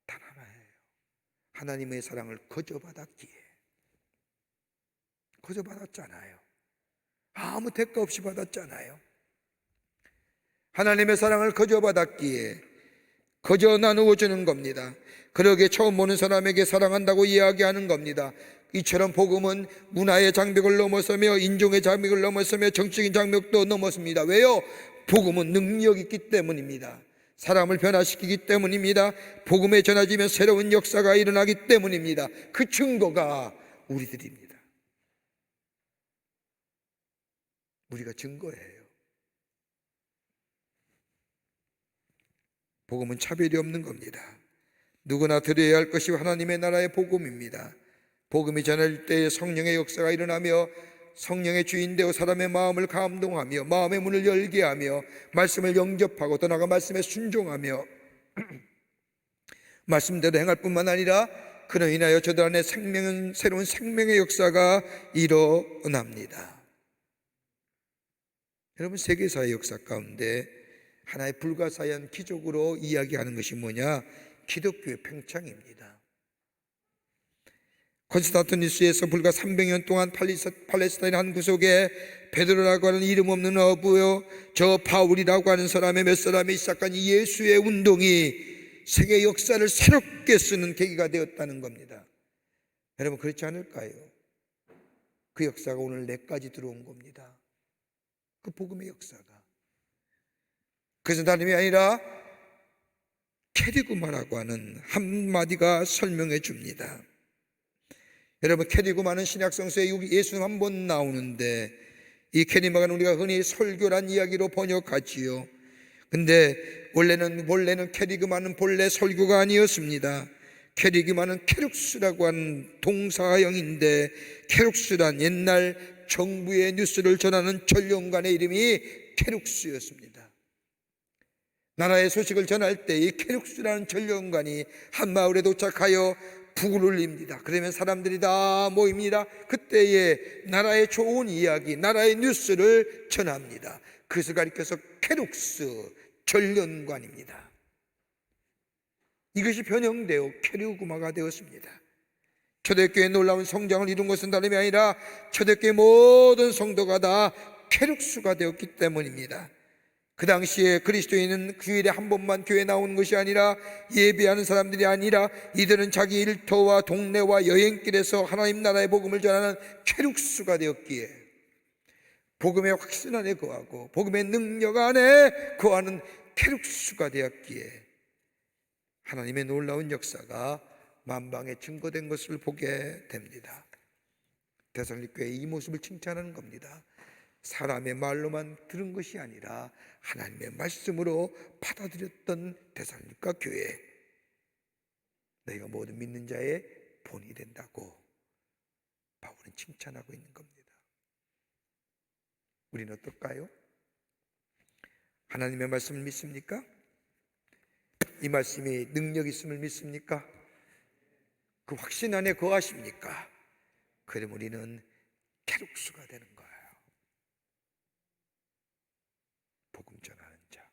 단 하나예요. 하나님의 사랑을 거저받았기에. 거저받았잖아요. 아무 대가 없이 받았잖아요. 하나님의 사랑을 거저받았기에 거저 나누어 주는 겁니다. 그러게 처음 보는 사람에게 사랑한다고 이야기하는 겁니다. 이처럼 복음은 문화의 장벽을 넘어서며 인종의 장벽을 넘어서며 정치적인 장벽도 넘었습니다. 왜요? 복음은 능력이 있기 때문입니다. 사람을 변화시키기 때문입니다. 복음에 전해지면 새로운 역사가 일어나기 때문입니다. 그 증거가 우리들입니다. 우리가 증거예요. 복음은 차별이 없는 겁니다. 누구나 들어야 할 것이 하나님의 나라의 복음입니다. 복음이 전할 때에 성령의 역사가 일어나며 성령의 주인 되어 사람의 마음을 감동하며 마음의 문을 열게 하며 말씀을 영접하고 더 나아가 말씀에 순종하며 말씀대로 행할 뿐만 아니라 그로 인하여 저들 안에 새로운 생명의 역사가 일어납니다. 여러분, 세계사의 역사 가운데 하나의 불가사의한 기적으로 이야기하는 것이 뭐냐? 기독교의 팽창입니다. 콘스탄티누스에서 불과 300년 동안 팔레스타인 한 구석에 베드로라고 하는 이름 없는 어부요, 저 바울이라고 하는 사람의 몇 사람이 시작한 이 예수의 운동이 세계 역사를 새롭게 쓰는 계기가 되었다는 겁니다. 여러분, 그렇지 않을까요? 그 역사가 오늘 내까지 들어온 겁니다. 그 복음의 역사가. 그래서 다름이 아니라 캐리그마라고 하는 한마디가 설명해 줍니다. 여러분, 캐리그마는 신약 성서에 예수 한 번 나오는데 이 캐리그마는 우리가 흔히 설교란 이야기로 번역하지요. 근데 원래는 캐리그마는 본래 설교가 아니었습니다. 캐릭이만은 케룩스라고 하는 동사형인데, 케룩스란 옛날 정부의 뉴스를 전하는 전령관의 이름이 케룩스였습니다. 나라의 소식을 전할 때 이 케룩스라는 전령관이 한 마을에 도착하여 북을 울립니다. 그러면 사람들이 다 모입니다. 그때에 나라의 좋은 이야기, 나라의 뉴스를 전합니다. 그것을 가리켜서 케룩스, 전령관입니다. 이것이 변형되어 케르구마가 되었습니다. 초대교회의 놀라운 성장을 이룬 것은 다름이 아니라 초대교회 모든 성도가 다 케룩스가 되었기 때문입니다. 그 당시에 그리스도인은 주일에 한 번만 교회에 나오는 것이 아니라, 예배하는 사람들이 아니라, 이들은 자기 일터와 동네와 여행길에서 하나님 나라의 복음을 전하는 케룩스가 되었기에, 복음의 확신 안에 거하고 복음의 능력 안에 거하는 케룩스가 되었기에 하나님의 놀라운 역사가 만방에 증거된 것을 보게 됩니다. 데살로니가 교회의 이 모습을 칭찬하는 겁니다. 사람의 말로만 들은 것이 아니라 하나님의 말씀으로 받아들였던 데살로니가 교회, 너희가 모든 믿는 자의 본이 된다고 바울은 칭찬하고 있는 겁니다. 우리는 어떨까요? 하나님의 말씀을 믿습니까? 이 말씀이 능력 있음을 믿습니까? 그 확신 안에 거하십니까? 그럼 우리는 케룩스가 되는 거예요. 복음 전하는 자,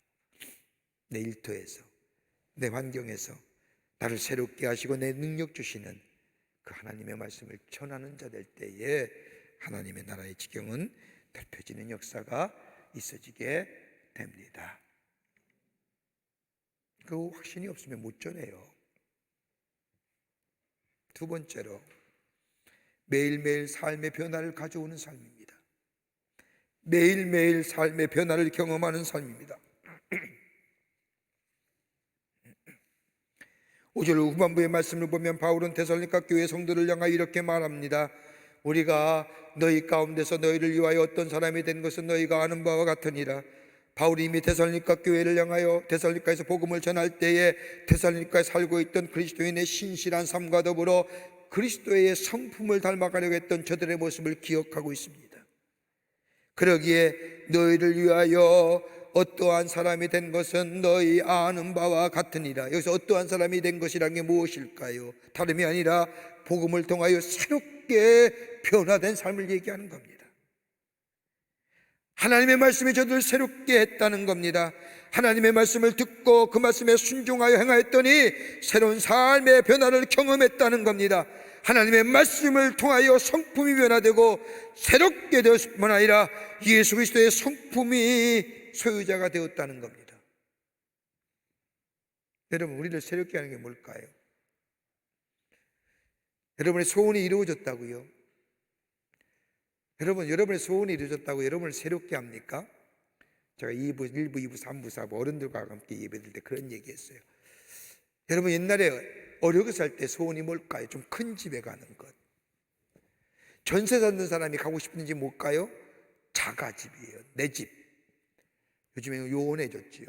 내 일터에서, 내 환경에서 나를 새롭게 하시고 내 능력 주시는 그 하나님의 말씀을 전하는 자 될 때에 하나님의 나라의 지경은 넓혀지는 역사가 있어지게 됩니다. 그 확신이 없으면 못 전해요. 두 번째로, 매일매일 삶의 변화를 가져오는 삶입니다. 매일매일 삶의 변화를 경험하는 삶입니다. 5절 후반부의 말씀을 보면 바울은 데살로니가 교회 성도를 향하여 이렇게 말합니다. 우리가 너희 가운데서 너희를 위하여 어떤 사람이 된 것은 너희가 아는 바와 같으니라. 바울이 이미 데살로니가 교회를 향하여 데살로니가에서 복음을 전할 때에 데살로니가에 살고 있던 그리스도인의 신실한 삶과 더불어 그리스도의 성품을 닮아가려고 했던 저들의 모습을 기억하고 있습니다. 그러기에 너희를 위하여 어떠한 사람이 된 것은 너희 아는 바와 같으니라. 여기서 어떠한 사람이 된 것이라는 게 무엇일까요? 다름이 아니라 복음을 통하여 새롭게 변화된 삶을 얘기하는 겁니다. 하나님의 말씀이 저들을 새롭게 했다는 겁니다. 하나님의 말씀을 듣고 그 말씀에 순종하여 행하였더니 새로운 삶의 변화를 경험했다는 겁니다. 하나님의 말씀을 통하여 성품이 변화되고 새롭게 되었을 뿐만 아니라 예수 그리스도의 성품이 소유자가 되었다는 겁니다. 여러분, 우리를 새롭게 하는 게 뭘까요? 여러분의 소원이 이루어졌다고요? 여러분의 소원이 이루어졌다고 여러분을 새롭게 합니까? 제가 1부, 2부, 3부, 4부 어른들과 함께 예배드릴 때 그런 얘기했어요. 여러분, 옛날에 어려서 살 때 소원이 뭘까요? 좀 큰 집에 가는 것. 전세 사는 사람이 가고 싶은 집 뭘까요? 자가집이에요. 내 집. 요즘에는 요원해졌지요.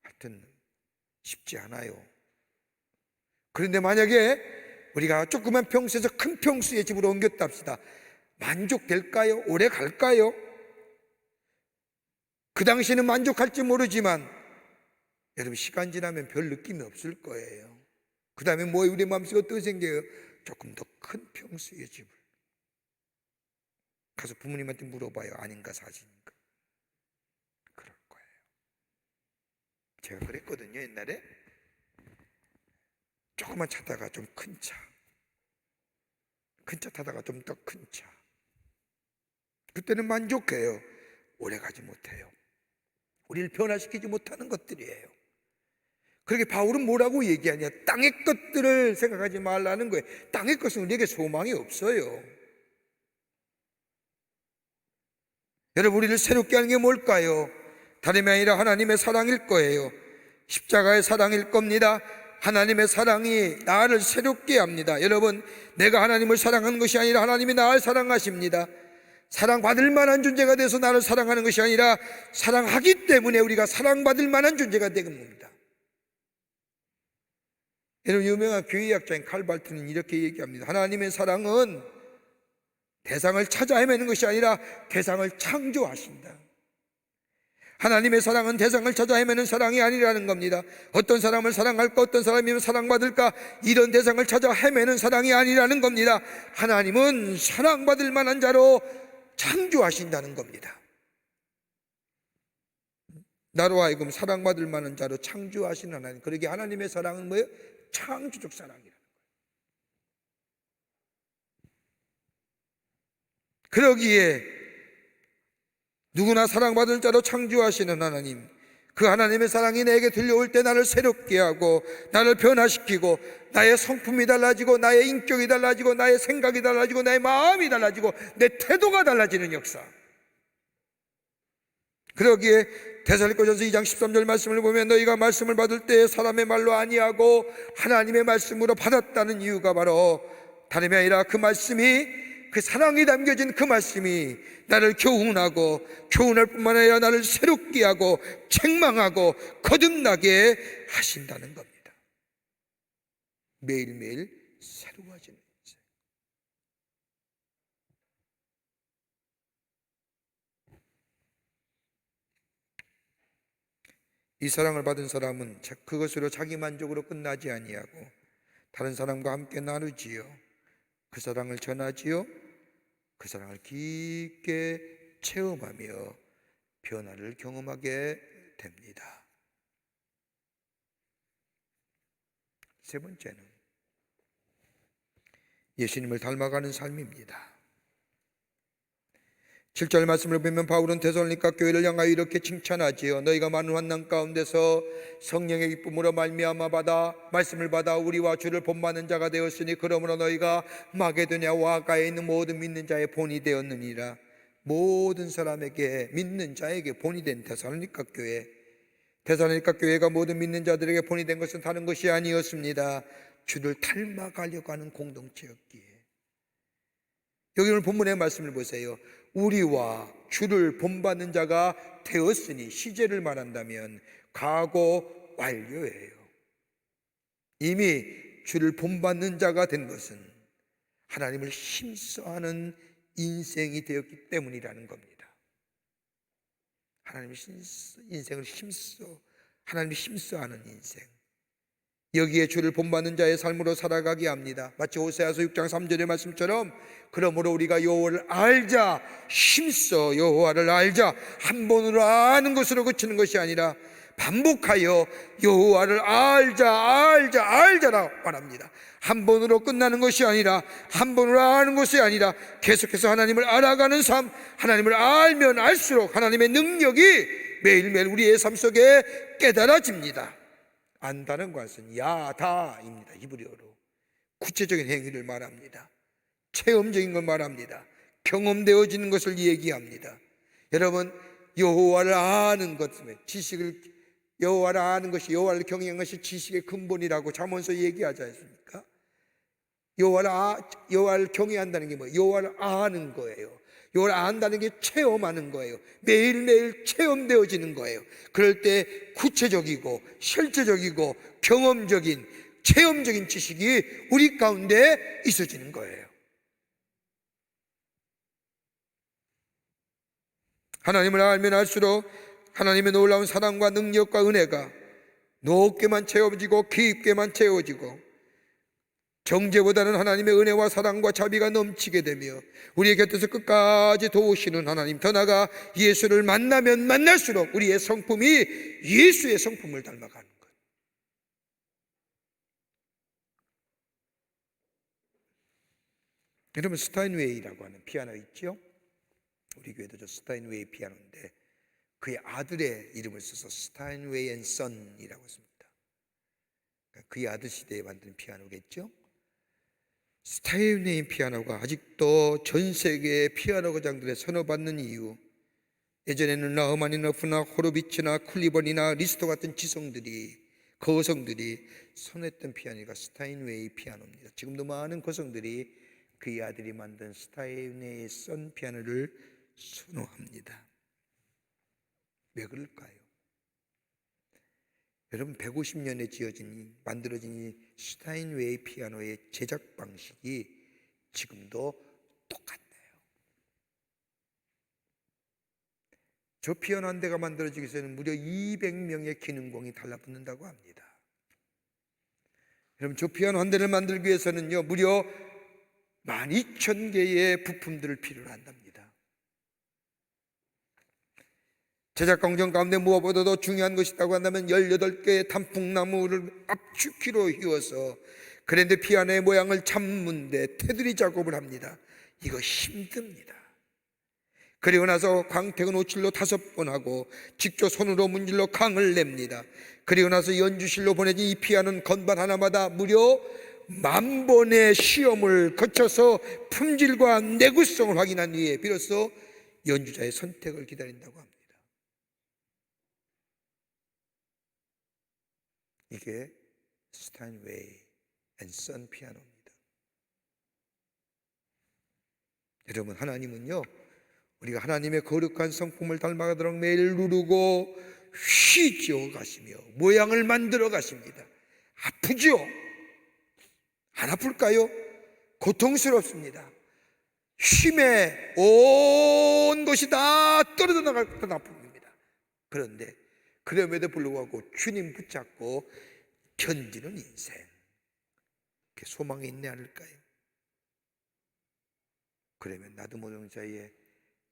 하여튼 쉽지 않아요. 그런데 만약에 우리가 조그만 평수에서 큰 평수의 집으로 옮겼다 합시다. 만족될까요? 오래 갈까요? 그 당시에는 만족할지 모르지만 여러분, 시간 지나면 별 느낌이 없을 거예요. 그 다음에 뭐 우리 마음속에 어떻게 생겨요? 조금 더 큰 평수의 집을 가서 부모님한테 물어봐요. 아닌가 사실인가? 그럴 거예요. 제가 그랬거든요. 옛날에 조금만 타다가 좀 큰 차, 큰 차 타다가 좀 더 큰 차. 그때는 만족해요. 오래 가지 못해요. 우리를 변화시키지 못하는 것들이에요. 그렇게 바울은 뭐라고 얘기하냐? 땅의 것들을 생각하지 말라는 거예요. 땅의 것은 우리에게 소망이 없어요. 여러분, 우리를 새롭게 하는 게 뭘까요? 다름이 아니라 하나님의 사랑일 거예요. 십자가의 사랑일 겁니다. 하나님의 사랑이 나를 새롭게 합니다. 여러분, 내가 하나님을 사랑하는 것이 아니라 하나님이 나를 사랑하십니다. 사랑받을 만한 존재가 돼서 나를 사랑하는 것이 아니라 사랑하기 때문에 우리가 사랑받을 만한 존재가 되는 겁니다. 여러분, 유명한 교회학자인 칼발트는 이렇게 얘기합니다. 하나님의 사랑은 대상을 찾아 헤매는 것이 아니라 대상을 창조하신다. 하나님의 사랑은 대상을 찾아 헤매는 사랑이 아니라는 겁니다. 어떤 사람을 사랑할까, 어떤 사람이면 사랑받을까, 이런 대상을 찾아 헤매는 사랑이 아니라는 겁니다. 하나님은 사랑받을 만한 자로 창조하신다는 겁니다. 나로 하여금 사랑받을 만한 자로 창조하신 하나님. 그러기에 하나님의 사랑은 뭐예요? 창조적 사랑이라는 거예요. 그러기에 누구나 사랑받을 자로 창조하시는 하나님, 그 하나님의 사랑이 내게 들려올 때 나를 새롭게 하고 나를 변화시키고 나의 성품이 달라지고 나의 인격이 달라지고 나의 생각이 달라지고 나의 마음이 달라지고 내 태도가 달라지는 역사. 그러기에 데살로니가전서 2장 13절 말씀을 보면 너희가 말씀을 받을 때 사람의 말로 아니하고 하나님의 말씀으로 받았다는 이유가 바로 다름이 아니라 그 말씀이, 그 사랑이 담겨진 그 말씀이 나를 교훈하고 교훈할 뿐만 아니라 나를 새롭게 하고 책망하고 거듭나게 하신다는 겁니다. 매일매일 새로워지는 인생. 이 사랑을 받은 사람은 그것으로 자기 만족으로 끝나지 아니하고 다른 사람과 함께 나누지요. 그 사랑을 전하지요. 그 사랑을 깊게 체험하며 변화를 경험하게 됩니다. 세 번째는 예수님을 닮아가는 삶입니다. 7절 말씀을 보면 바울은 데살로니가 교회를 향하여 이렇게 칭찬하지요. 너희가 많은 환난 가운데서 성령의 기쁨으로 말미암아 말씀을 받아 우리와 주를 본받는 자가 되었으니 그러므로 너희가 마게도냐와 아가야에 있는 모든 믿는 자의 본이 되었느니라. 모든 사람에게, 믿는 자에게 본이 된 데살로니가 교회. 데살로니가 교회가 모든 믿는 자들에게 본이 된 것은 다른 것이 아니었습니다. 주를 닮아가려고 하는 공동체였기에. 여기 오늘 본문의 말씀을 보세요. 우리와 주를 본받는 자가 되었으니, 시제를 말한다면 과거 완료예요. 이미 주를 본받는 자가 된 것은 하나님을 힘써하는 인생이 되었기 때문이라는 겁니다. 하나님의 인생을 하나님이 힘써하는 인생. 여기에 주를 본받는 자의 삶으로 살아가게 합니다. 마치 호세아서 6장 3절의 말씀처럼 그러므로 우리가 여호와를 알자, 힘써 여호와를 알자. 한 번으로 아는 것으로 그치는 것이 아니라 반복하여 여호와를 알자라고 말합니다. 한 번으로 끝나는 것이 아니라, 한 번으로 아는 것이 아니라 계속해서 하나님을 알아가는 삶. 하나님을 알면 알수록 하나님의 능력이 매일매일 우리의 삶 속에 깨달아집니다. 안다는 것은 야다입니다. 히브리어로 구체적인 행위를 말합니다. 체험적인 걸 말합니다. 경험되어지는 것을 얘기합니다. 여러분, 여호와를 아는 것, 여호와를 아는 것이, 여호와를 경외하는 것이 지식의 근본이라고 잠언서 얘기하지 않습니까? 여호와를 경외한다는 게 뭐예요? 여호와를 아는 거예요. 여호와를 안다는 게 체험하는 거예요. 매일매일 체험되어지는 거예요. 그럴 때 구체적이고 실제적이고 경험적인, 체험적인 지식이 우리 가운데 있어지는 거예요. 하나님을 알면 알수록 하나님의 놀라운 사랑과 능력과 은혜가 높게만 채워지고 깊게만 채워지고 정죄보다는 하나님의 은혜와 사랑과 자비가 넘치게 되며 우리의 곁에서 끝까지 도우시는 하나님, 더 나아가 예수를 만나면 만날수록 우리의 성품이 예수의 성품을 닮아가는 것. 여러분, 스타인웨이라고 하는 피아노 있죠? 우리 교회도 저 스타인웨이 피아노인데 그의 아들의 이름을 써서 스타인웨이 앤 선이라고 씁니다. 그의 아들 시대에 만든 피아노겠죠? 스타인웨이 피아노가 아직도 전 세계의 피아노 거장들의 선호받는 이유, 예전에는 라흐마니노프나 호로비츠나 쿨리번이나 리스토 같은 거성들이 선호했던 피아노가 스타인웨이 피아노입니다. 지금도 많은 거성들이 그의 아들이 만든 스타인웨이 선 피아노를 선호합니다. 왜 그럴까요? 여러분 150년에 만들어진 이 스타인웨이 피아노의 제작 방식이 지금도 똑같네요. 저 피아노 한 대가 만들어지기 위해서는 무려 200명의 기능공이 달라붙는다고 합니다. 여러분 저 피아노 한 대를 만들기 위해서는요 무려 12,000개의 부품들을 필요로 한답니다. 제작 과정 가운데 무엇보다도 중요한 것이 있다고 한다면 18개의 단풍나무를 압축기로 휘어서 그랜드 피아노의 모양을 잡는데 테두리 작업을 합니다. 이거 힘듭니다. 그리고 나서 광택은 오칠로 5번 하고 직접 손으로 문질러 강을 냅니다. 그리고 나서 연주실로 보내진 이 피아노는 건반 하나마다 무려 10,000번의 시험을 거쳐서 품질과 내구성을 확인한 후에 비로소 연주자의 선택을 기다린다고 합니다. 이게 스타인웨이 앤 선 피아노입니다. 여러분 하나님은요 우리가 하나님의 거룩한 성품을 닮아가도록 매일 누르고 휘지어 가시며 모양을 만들어 가십니다. 아프죠? 안 아플까요? 고통스럽습니다. 힘에 온 것이 다 떨어져 나갈 듯한 아픔입니다. 그런데 그럼에도 불구하고 주님 붙잡고 견디는 인생, 그게 소망이 있지 않을까요? 그러면 나도 모르는 사이에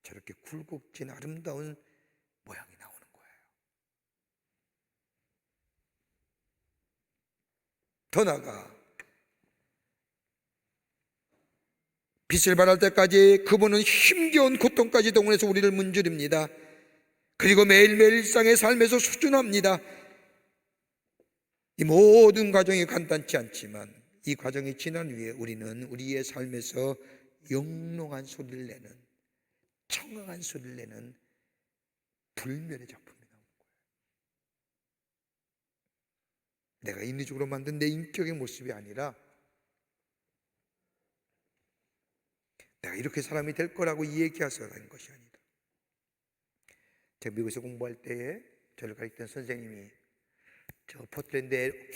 저렇게 굴곡진 아름다운 모양이 나오는 거예요. 더 나아가 빛을 발할 때까지 그분은 힘겨운 고통까지 동원해서 우리를 문지릅니다. 그리고 매일매일 일상의 삶에서 수준합니다. 이 모든 과정이 간단치 않지만 이 과정이 지난 후에 우리는 우리의 삶에서 영롱한 소리를 내는, 청아한 소리를 내는 불멸의 작품이 나오는 거예요. 내가 인위적으로 만든 내 인격의 모습이 아니라 내가 이렇게 사람이 될 거라고 얘기해서 하는 것이 아니다. 제가 미국에서 공부할 때에 저를 가르치던 선생님이 저 포틀랜드에서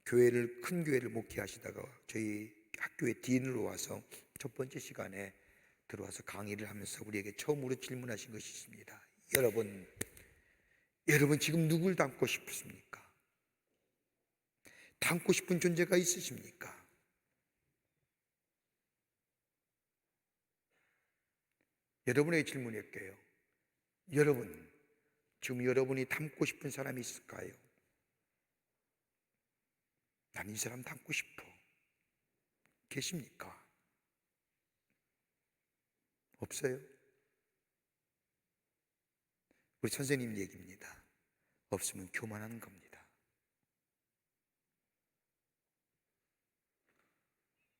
큰 교회를 목회하시다가 저희 학교의 딘으로 와서 첫 번째 시간에 들어와서 강의를 하면서 우리에게 처음으로 질문하신 것이 있습니다. 여러분 지금 누굴 닮고 싶으십니까? 닮고 싶은 존재가 있으십니까? 여러분에게 질문할게요. 여러분, 지금 여러분이 닮고 싶은 사람이 있을까요? 난 이 사람 닮고 싶어. 계십니까? 없어요? 우리 선생님 얘기입니다. 없으면 교만한 겁니다.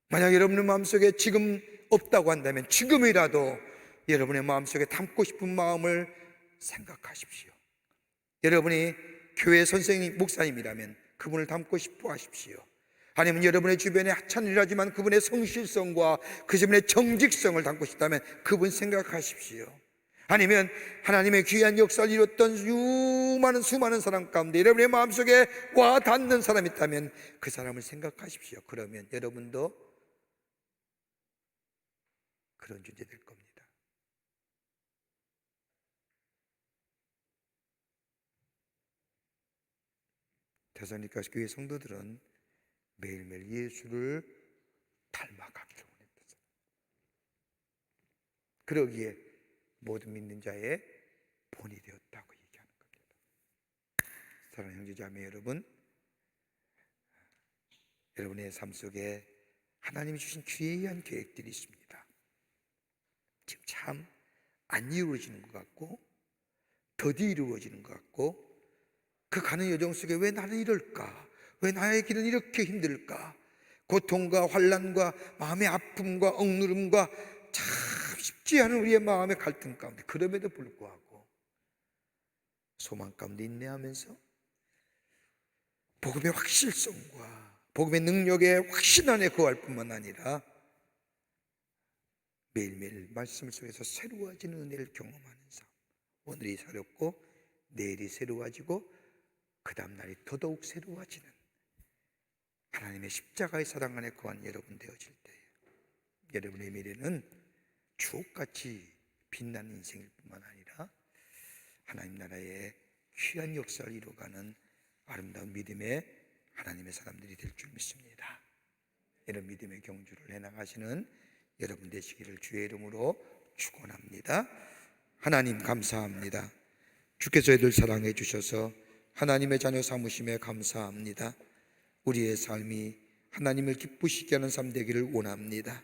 만약 여러분의 마음속에 지금 없다고 한다면 지금이라도 여러분의 마음속에 담고 싶은 마음을 생각하십시오. 여러분이 교회 선생님, 목사님이라면 그분을 닮고 싶어 하십시오. 아니면 여러분의 주변에 하찮으라지만 그분의 성실성과 그분의 정직성을 닮고 싶다면 그분 생각하십시오. 아니면 하나님의 귀한 역사를 이뤘던 수많은 사람 가운데 여러분의 마음속에 와 닿는 사람이 있다면 그 사람을 생각하십시오. 그러면 여러분도 그런 존재 될 겁니다. 데살로니가 교회 성도들은 매일매일 예수를 닮아가기를 원했다. 그러기에 모든 믿는 자의 본이 되었다고 얘기하는 겁니다. 사랑하는 형제자매 여러분, 여러분의 삶 속에 하나님이 주신 귀한 계획들이 있습니다. 지금 참 안 이루어지는 것 같고 더디 이루어지는 것 같고 그 가는 여정 속에 왜 나는 이럴까? 왜 나의 길은 이렇게 힘들까? 고통과 환난과 마음의 아픔과 억누름과 참 쉽지 않은 우리의 마음의 갈등 가운데 그럼에도 불구하고 소망 가운데 인내하면서 복음의 확실성과 복음의 능력에 확신 안에 거할 뿐만 아니라 매일매일 말씀 속에서 새로워지는 은혜를 경험하는 삶, 오늘이 새롭고 내일이 새로워지고 그 다음날이 더더욱 새로워지는 하나님의 십자가의 사랑 안에 거한 여러분 되어질 때 여러분의 미래는 주옥같이 빛나는 인생일 뿐만 아니라 하나님 나라의 귀한 역사를 이루어가는 아름다운 믿음의 하나님의 사람들이 될 줄 믿습니다. 이런 믿음의 경주를 해나가시는 여러분 되시기를 주의 이름으로 축원합니다. 하나님 감사합니다. 주께서 애들 사랑해 주셔서 하나님의 자녀 삼으심에 감사합니다. 우리의 삶이 하나님을 기쁘시게 하는 삶 되기를 원합니다.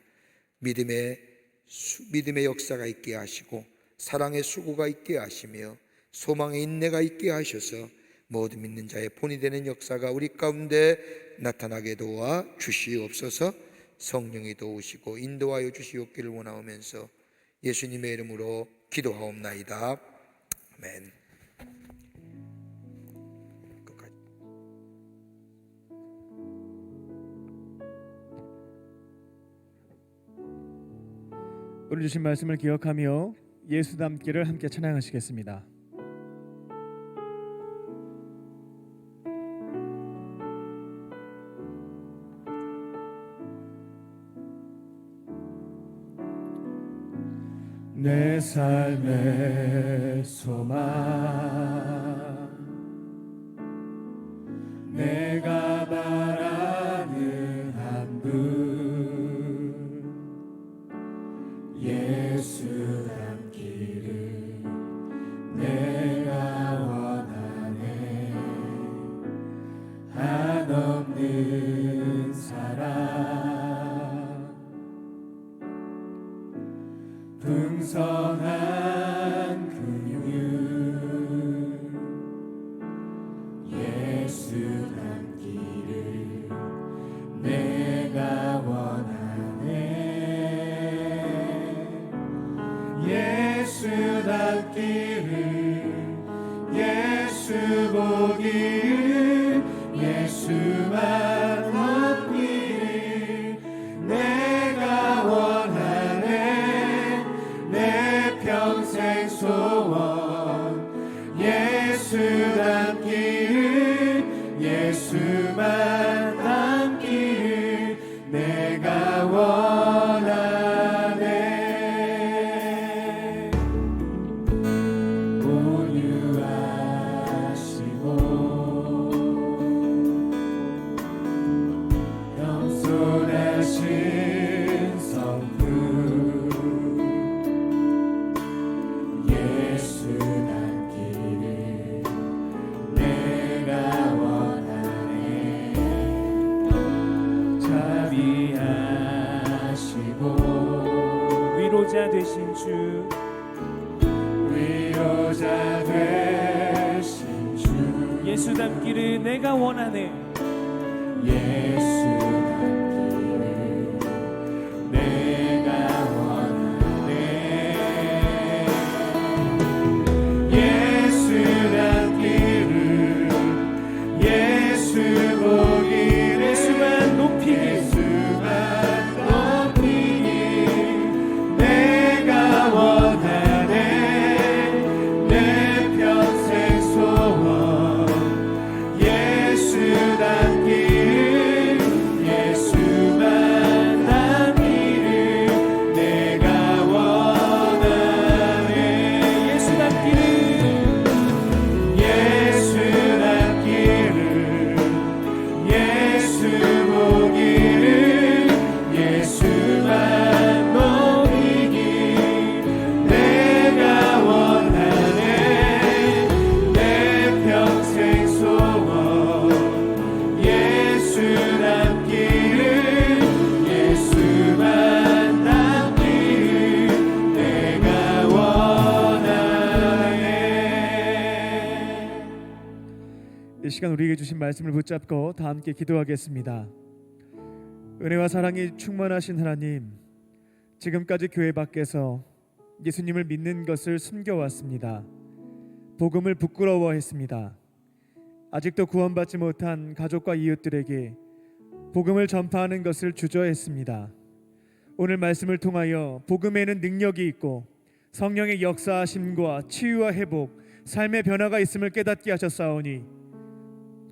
믿음의 역사가 있게 하시고 사랑의 수고가 있게 하시며 소망의 인내가 있게 하셔서 모든 믿는 자의 본이 되는 역사가 우리 가운데 나타나게 도와 주시옵소서. 성령이 도우시고 인도하여 주시옵기를 원하오면서 예수님의 이름으로 기도하옵나이다. 아멘. 오늘 주신 말씀을 기억하며 예수 닮기를 함께 찬양하시겠습니다. 내 삶의 소망 내가 바라는 한 분 예수 닮기를 내가 원하네. 한없는 사랑 풍성한 근육 예수 닮기를 내가 원하네. 예수 닮기를 예수 보기를 예수만 닮기를 내가 원하네. 내 평생 소원 예수 닮기를 예수만 닮기를 내가 원하네. 온유하시고 겸손하신 성품 예수 닮기를 내가 원하네. 자비하시고 위로자 되신 주 위로자 되신 주 예수 닮기를 내가 원하네. 예수 닮기를 내가 원하네. 예수 닮기를 예수 보기를 예수만 높이기 예수만 높이기 내가 원하네. 내 평생 소원 예수 닮기를 예수만 닮기를 내가 원하네. 예수 닮기를 예수 닮기를 예수 보기를 예수만 높이기 내가 원하네. 내 평생 소원 예수 닮기를 예수만 닮기를 내가 원하네. 이 시간 우리에게 주신 말씀을 붙잡고 다 함께 기도하겠습니다. 은혜와 사랑이 충만하신 하나님, 지금까지 교회 밖에서 예수님을 믿는 것을 숨겨왔습니다. 복음을 부끄러워했습니다. 아직도 구원받지 못한 가족과 이웃들에게 복음을 전파하는 것을 주저했습니다. 오늘 말씀을 통하여 복음에는 능력이 있고 성령의 역사하심과 치유와 회복, 삶의 변화가 있음을 깨닫게 하셨사오니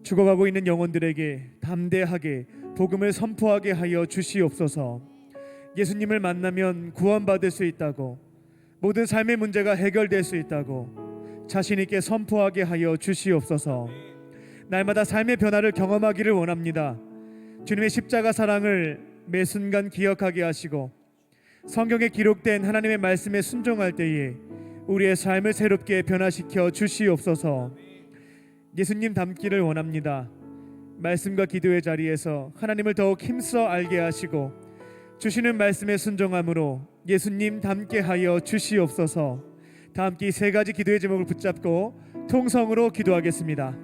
죽어가고 있는 영혼들에게 담대하게 복음을 선포하게 하여 주시옵소서. 예수님을 만나면 구원받을 수 있다고, 모든 삶의 문제가 해결될 수 있다고 자신 있게 선포하게 하여 주시옵소서. 날마다 삶의 변화를 경험하기를 원합니다. 주님의 십자가 사랑을 매 순간 기억하게 하시고 성경에 기록된 하나님의 말씀에 순종할 때에 우리의 삶을 새롭게 변화시켜 주시옵소서. 예수님 닮기를 원합니다. 말씀과 기도의 자리에서 하나님을 더욱 힘써 알게 하시고 주시는 말씀에 순종함으로 예수님 닮게 하여 주시옵소서. 다 함께 세 가지 기도의 제목을 붙잡고 통성으로 기도하겠습니다.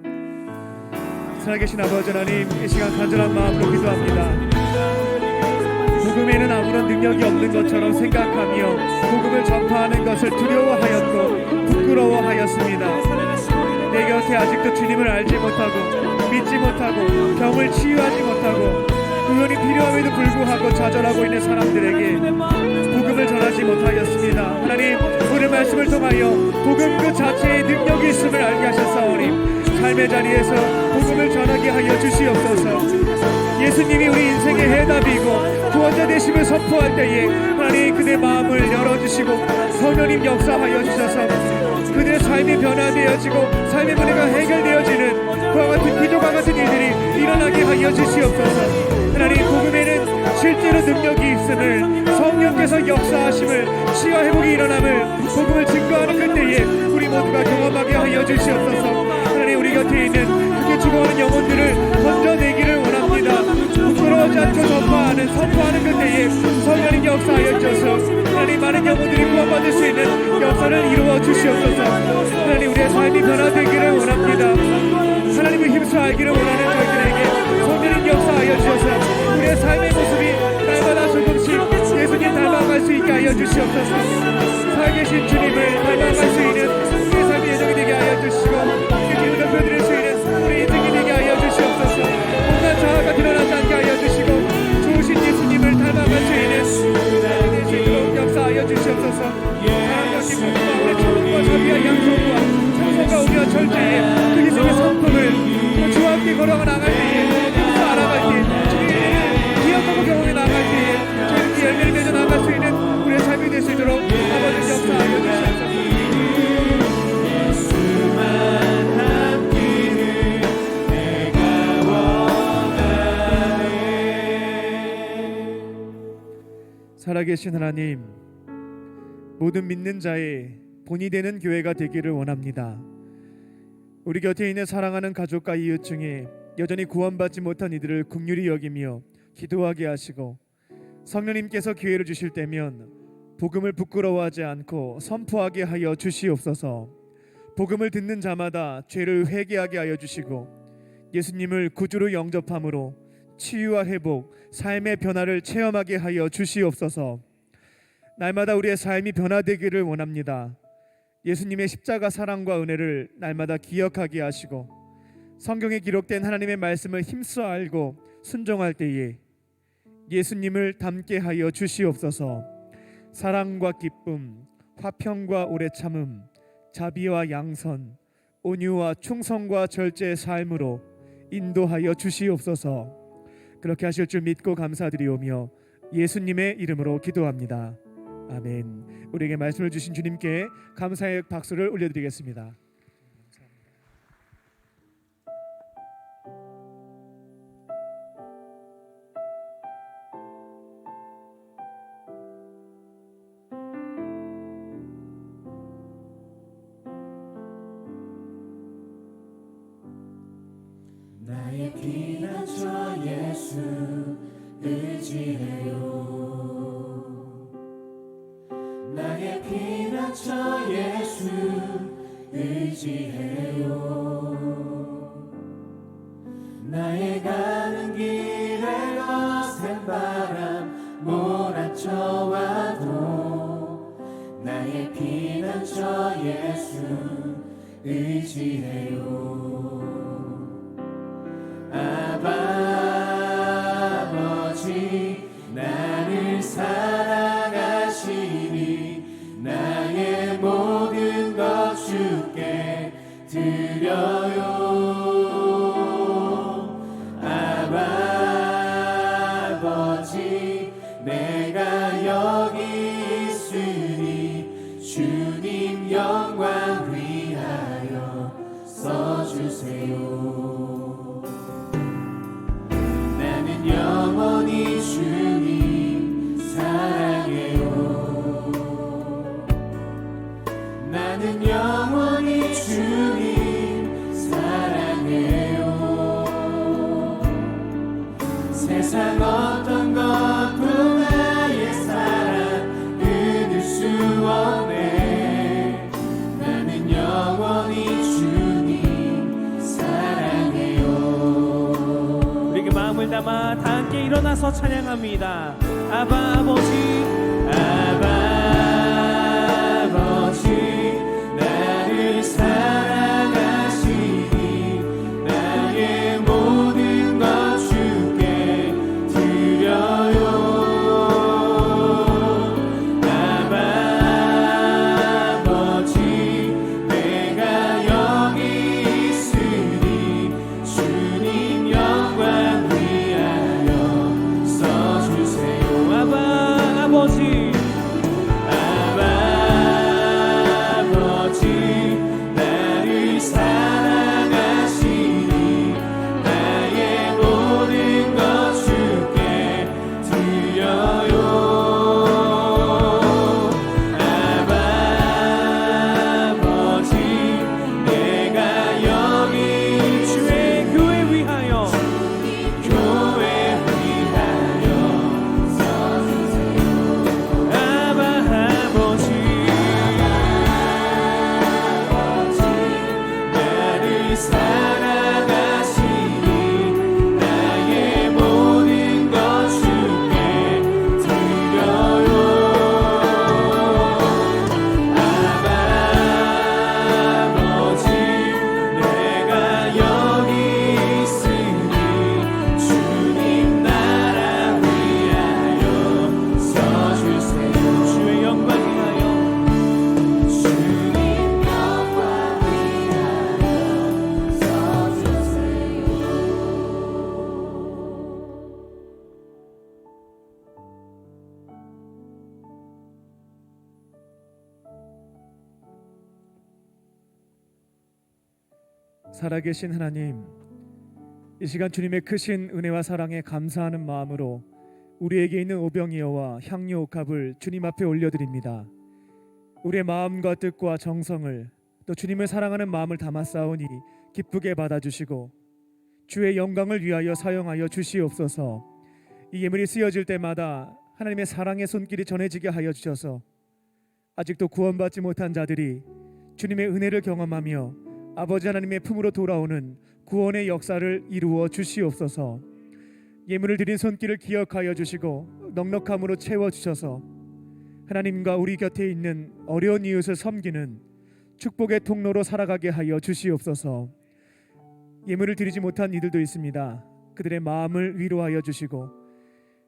살아계신 아버지 하나님, 이 시간 간절한 마음으로 기도합니다. 복음에는 아무런 능력이 없는 것처럼 생각하며 복음을 전파하는 것을 두려워하였고 부끄러워하였습니다. 내 곁에 아직도 주님을 알지 못하고 믿지 못하고 병을 치유하지 못하고 의원이 필요함에도 불구하고 좌절하고 있는 사람들에게 복음을 전하지 못하였습니다. 하나님, 오늘 말씀을 통하여 복음 그 자체의 능력이 있음을 알게 하셨사오니 삶의 자리에서 복음을 전하게 하여 주시옵소서. 예수님이 우리 인생의 해답이고 구원자 되심을 선포할 때에 하나님 그대 마음을 열어주시고 성령님 역사하여 주셔서 그들의 삶이 변화되어지고 삶의 문제가 해결되어지는 그와 같은 기도와 같은 일들이 일어나게 하여 주시옵소서. 하나님, 복음에는 실제로 능력이 있음을, 성령께서 역사하심을, 치유와 회복이 일어남을, 복음을 증거하는 그때에 우리 모두가 경험하게 하여 주시옵소서. 하나님, 우리 곁에 있는 그렇게 죽어가는 영혼들을 건져내기를 원합니다. 부끄러워하지 않고 선포하는 그때에 성령님 역사하여 주셔서 하나님, 많은 영혼들이 구원받을 수 있는 역사를 이루어 주시옵소서. 하나님, 우리의 삶이 변화되기를 원합니다. 하나님을 힘써 알기를 원하는 저희들에게 성령님 역사하여 주셔서 우리의 삶의 모습이 날마다 조금씩 예수님 닮아갈 수 있게 하여 주시옵소서. 살아계신 주님을 닮아갈 수 있는 우리의 삶의 예정이 되게 하여 주시고 기쁨을 덮여드릴 수 있는 우리 인생이 되게 하여 주시옵소서. 온갖 자아가 드러나지 않게 하여 주시고 좋으신 예수님을 닮아갈 수 있는 우리의 주님으로 역사하여 주시옵소서. 하나님과 기쁨과 우리의 천국과 자비와 양성과 청소가 오며 절제에 그 예수님의 성품을 주와 함께 걸어가 나갈 때에 힘써 알아갈 때에 주님의 기억하고 경험해 나갈 때에 저희를 열매를 맺어 나갈 수 있는 우리의 삶이 될 수 있도록 아버지 역사하여 주시옵소서. 살아계신 하나님, 모든 믿는 자의 본이 되는 교회가 되기를 원합니다. 우리 곁에 있는 사랑하는 가족과 이웃 중에 여전히 구원받지 못한 이들을 긍휼히 여기며 기도하게 하시고 성령님께서 기회를 주실 때면 복음을 부끄러워하지 않고 선포하게 하여 주시옵소서. 복음을 듣는 자마다 죄를 회개하게 하여 주시고 예수님을 구주로 영접함으로 치유와 회복, 삶의 변화를 체험하게 하여 주시옵소서. 날마다 우리의 삶이 변화되기를 원합니다. 예수님의 십자가 사랑과 은혜를 날마다 기억하게 하시고 성경에 기록된 하나님의 말씀을 힘써 알고 순종할 때에 예수님을 닮게 하여 주시옵소서. 사랑과 기쁨, 화평과 오래 참음, 자비와 양선, 온유와 충성과 절제의 삶으로 인도하여 주시옵소서. 그렇게 하실 줄 믿고 감사드리오며 예수님의 이름으로 기도합니다. 아멘. 우리에게 말씀을 주신 주님께 감사의 박수를 올려드리겠습니다. 나의 피난처 예수 의지해요. 나의 피난처 예수 의지해요. 나의 가는 길에 거센 바람 몰아쳐와도 나의 피난처 예수 의지해요. 아버지 나를 사랑하시니 나의 내가 여기 있으니 주님 영광 위하여 써주세요. 나는 영원히 주님 사랑해요. 나는 영원히 주님 사랑해요. 세상 어떤 것도 나의 사랑 끊을 수 없네. 나는 영원히 주님 사랑해요. 우리에게 마음을 담아 다 함께 일어나서 찬양합니다. 아바 아버지, 아바 아버지, 나를 사랑하시니 나의 모든 것 주께 드려요. 아바 아버지, 내가 여기 있으니 주님 영광 위하여 써주세요. 아바 아버지, 아바 아버지, 나를 사랑하시니 나의 모든 것 주께 드려요. 아바 아버지, 내가 여기 주의 교회 위하여 써주세요. 아바 아버지, 나를 사랑하시니 나의 모든 것 주께 드려요. 아바 아버지, 내가 여기 있으니 주님 나라 위하여 써주세요. 주의 영광 위하여, 주님 영광 위하여 써주세요. 살아계신 하나님, 이 시간 주님의 크신 은혜와 사랑에 감사하는 마음으로 우리에게 있는 오병이어와 향유 옥합을 주님 앞에 올려드립니다. 우리의 마음과 뜻과 정성을 또 주님을 사랑하는 마음을 담았사오니 기쁘게 받아주시고 주의 영광을 위하여 사용하여 주시옵소서. 이 예물이 쓰여질 때마다 하나님의 사랑의 손길이 전해지게 하여 주셔서 아직도 구원받지 못한 자들이 주님의 은혜를 경험하며 아버지 하나님의 품으로 돌아오는 구원의 역사를 이루어 주시옵소서. 예물을 드린 손길을 기억하여 주시고 넉넉함으로 채워 주셔서 하나님과 우리 곁에 있는 어려운 이웃을 섬기는 축복의 통로로 살아가게 하여 주시옵소서. 예물을 드리지 못한 이들도 있습니다. 그들의 마음을 위로하여 주시고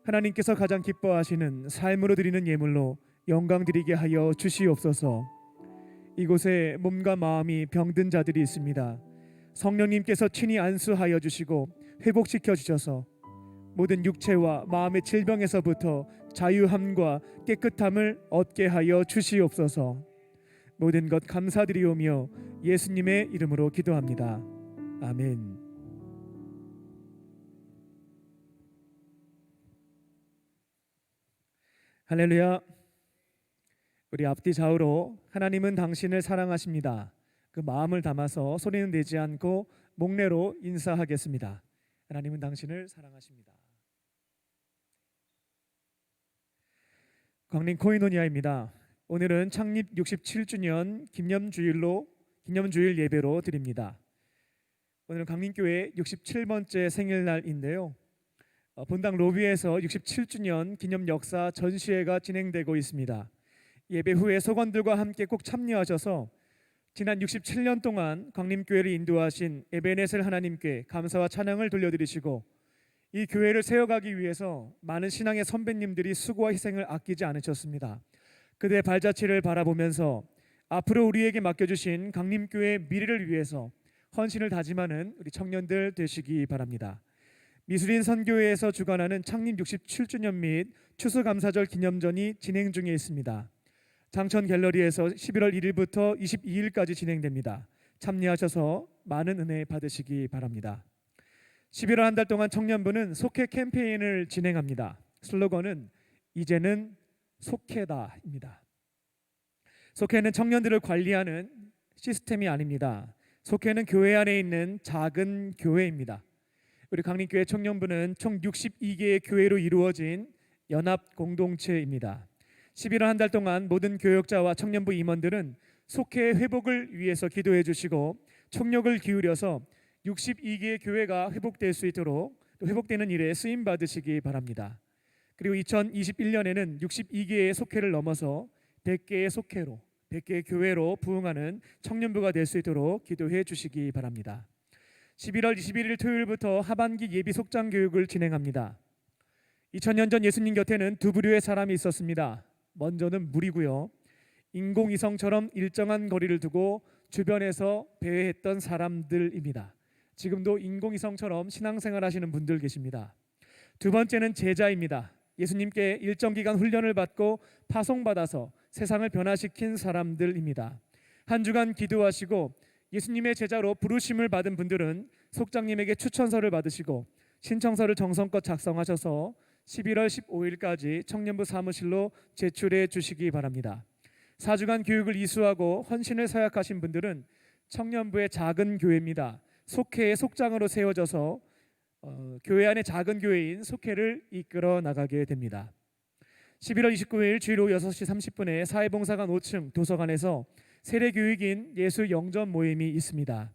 하나님께서 가장 기뻐하시는 삶으로 드리는 예물로 영광 드리게 하여 주시옵소서. 이곳에 몸과 마음이 병든 자들이 있습니다. 성령님께서 친히 안수하여 주시고 회복시켜 주셔서 모든 육체와 마음의 질병에서부터 자유함과 깨끗함을 얻게 하여 주시옵소서. 모든 것 감사드리오며 예수님의 이름으로 기도합니다. 아멘. 할렐루야. 우리 앞뒤 좌우로 하나님은 당신을 사랑하십니다. 그 마음을 담아서 소리는 내지 않고 목례로 인사하겠습니다. 하나님은 당신을 사랑하십니다. 광림 코이노니아입니다. 오늘은 창립 67주년 기념주일 예배로 드립니다. 오늘은 강림교회 67번째 생일날인데요. 본당 로비에서 67주년 기념 역사 전시회가 진행되고 있습니다. 예배 후에 소관들과 함께 꼭 참여하셔서 지난 67년 동안 광림교회를 인도하신 에베네셀 하나님께 감사와 찬양을 돌려드리시고 이 교회를 세워가기 위해서 많은 신앙의 선배님들이 수고와 희생을 아끼지 않으셨습니다. 그들의 발자취를 바라보면서 앞으로 우리에게 맡겨주신 강림교회의 미래를 위해서 헌신을 다짐하는 우리 청년들 되시기 바랍니다. 미술인 선교회에서 주관하는 창립 67주년 및 추수감사절 기념전이 진행 중에 있습니다. 장천 갤러리에서 11월 1일부터 22일까지 진행됩니다. 참여하셔서 많은 은혜 받으시기 바랍니다. 11월 한 달 동안 청년부는 속회 캠페인을 진행합니다. 슬로건은 이제는 속회다입니다. 속회는 청년들을 관리하는 시스템이 아닙니다. 속회는 교회 안에 있는 작은 교회입니다. 우리 강림교회 청년부는 총 62개의 교회로 이루어진 연합 공동체입니다. 11월 한 달 동안 모든 교역자와 청년부 임원들은 속회의 회복을 위해서 기도해 주시고 총력을 기울여서 62개의 교회가 회복될 수 있도록 또 회복되는 일에 쓰임 받으시기 바랍니다. 그리고 2021년에는 62개의 속회를 넘어서 100개의 속회로 100개의 교회로 부흥하는 청년부가 될 수 있도록 기도해 주시기 바랍니다. 11월 21일 토요일부터 하반기 예비 속장 교육을 진행합니다. 2000년 전 예수님 곁에는 두 부류의 사람이 있었습니다. 먼저는 물이고요. 인공위성처럼 일정한 거리를 두고 주변에서 배회했던 사람들입니다. 지금도 인공위성처럼 신앙생활 하시는 분들 계십니다. 두 번째는 제자입니다. 예수님께 일정 기간 훈련을 받고 파송받아서 세상을 변화시킨 사람들입니다. 한 주간 기도하시고 예수님의 제자로 부르심을 받은 분들은 속장님에게 추천서를 받으시고 신청서를 정성껏 작성하셔서 11월 15일까지 청년부 사무실로 제출해 주시기 바랍니다. 4주간 교육을 이수하고 헌신을 서약하신 분들은 청년부의 작은 교회입니다. 속회의 속장으로 세워져서 교회 안의 작은 교회인 속회를 이끌어 나가게 됩니다. 11월 29일 주일 오후 6시 30분에 사회봉사관 5층 도서관에서 세례교육인 예수 영전 모임이 있습니다.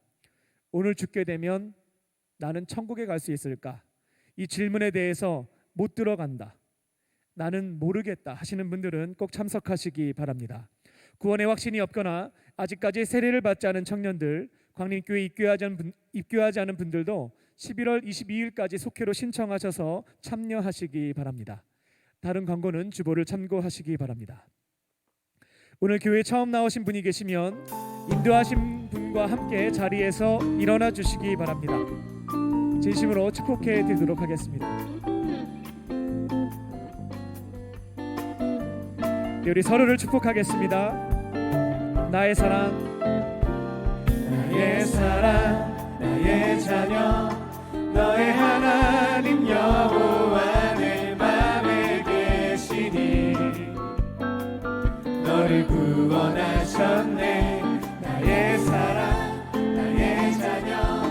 오늘 죽게 되면 나는 천국에 갈 수 있을까? 이 질문에 대해서 못 들어간다, 나는 모르겠다 하시는 분들은 꼭 참석하시기 바랍니다. 구원의 확신이 없거나 아직까지 세례를 받지 않은 청년들, 광림교회 입교하지 않은 분들도 11월 22일까지 속회로 신청하셔서 참여하시기 바랍니다. 다른 광고는 주보를 참고하시기 바랍니다. 오늘 교회에 처음 나오신 분이 계시면 인도하신 분과 함께 자리에서 일어나 주시기 바랍니다. 진심으로 축복해 드리도록 하겠습니다. 우리 서로를 축복하겠습니다. 나의 사랑, 나의 사랑, 나의 자녀, 너의 하나님 여호와 내 맘에 계시니 너를 구원하셨네. 나의 사랑, 나의 자녀,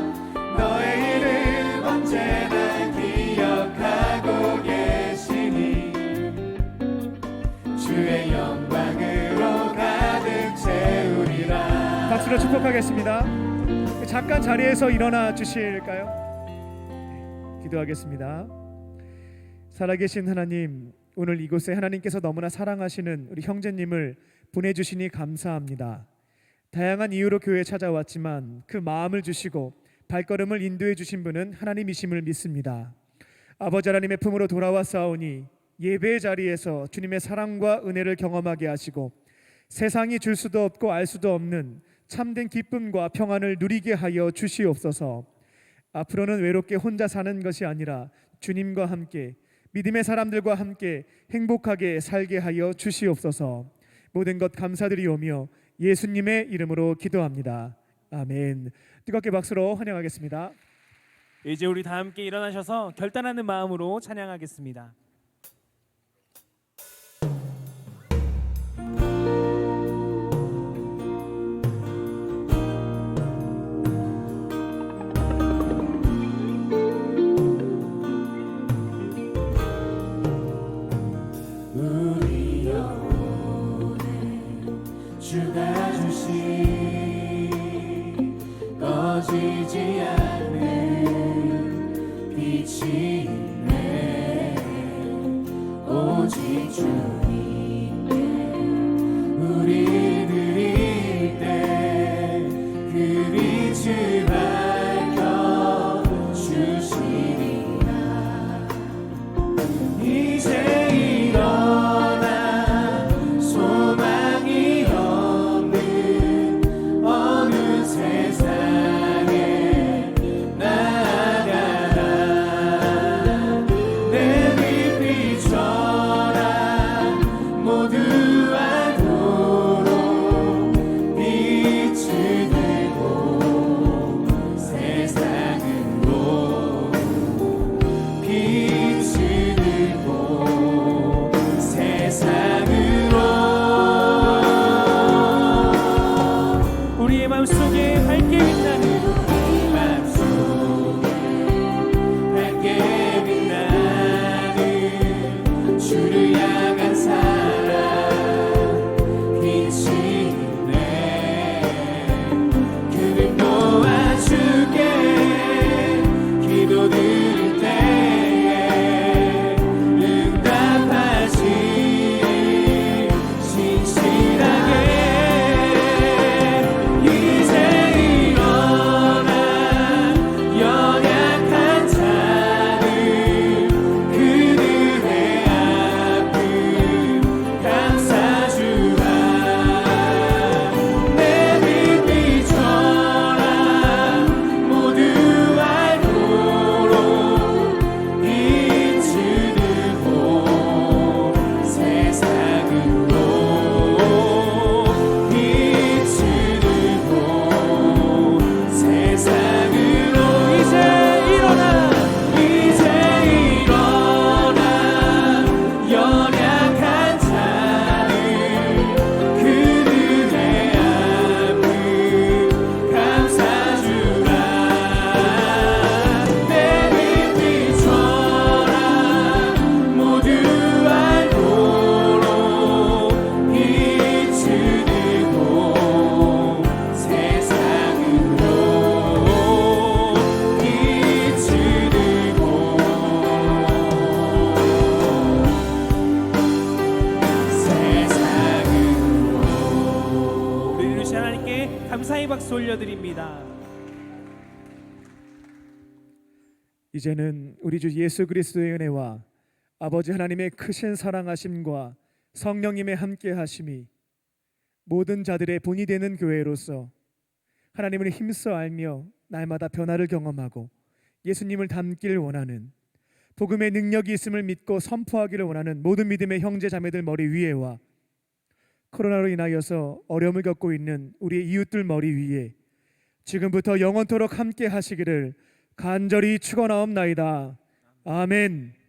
너의 이름 언제나 기억하고 계시니 주의 영광으로 가득 채우리라. 박수로 축복하겠습니다. 잠깐 자리에서 일어나 주실까요? 기도하겠습니다. 살아계신 하나님, 오늘 이곳에 하나님께서 너무나 사랑하시는 우리 형제님을 보내주시니 감사합니다. 다양한 이유로 교회에 찾아왔지만 그 마음을 주시고 발걸음을 인도해 주신 분은 하나님이심을 믿습니다. 아버지 하나님의 품으로 돌아왔사오니 예배의 자리에서 주님의 사랑과 은혜를 경험하게 하시고 세상이 줄 수도 없고 알 수도 없는 참된 기쁨과 평안을 누리게 하여 주시옵소서. 앞으로는 외롭게 혼자 사는 것이 아니라 주님과 함께 믿음의 사람들과 함께 행복하게 살게 하여 주시옵소서. 모든 것 감사드리오며 예수님의 이름으로 기도합니다. 아멘. 뜨겁게 박수로 환영하겠습니다. 이제 우리 다 함께 일어나셔서 결단하는 마음으로 찬양하겠습니다. 우리 영혼에 주가 주신 꺼지지 않는 빛이 있네. 오직 주님께 우리 드릴 때 그 빛을 밝혀 주시리라. 이제 일어나 소망이 없는 어느 세상에 나아가라. 감사의 박수 올려드립니다. 이제는 우리 주 예수 그리스도의 은혜와 아버지 하나님의 크신 사랑하심과 성령님의 함께하심이 모든 자들의 본이 되는 교회로서 하나님을 힘써 알며 날마다 변화를 경험하고 예수님을 닮길 원하는, 복음의 능력이 있음을 믿고 선포하기를 원하는 모든 믿음의 형제 자매들 머리 위에와 코로나로 인하여서 어려움을 겪고 있는 우리의 이웃들 머리 위에 지금부터 영원토록 함께 하시기를 간절히 축원하옵나이다. 아멘.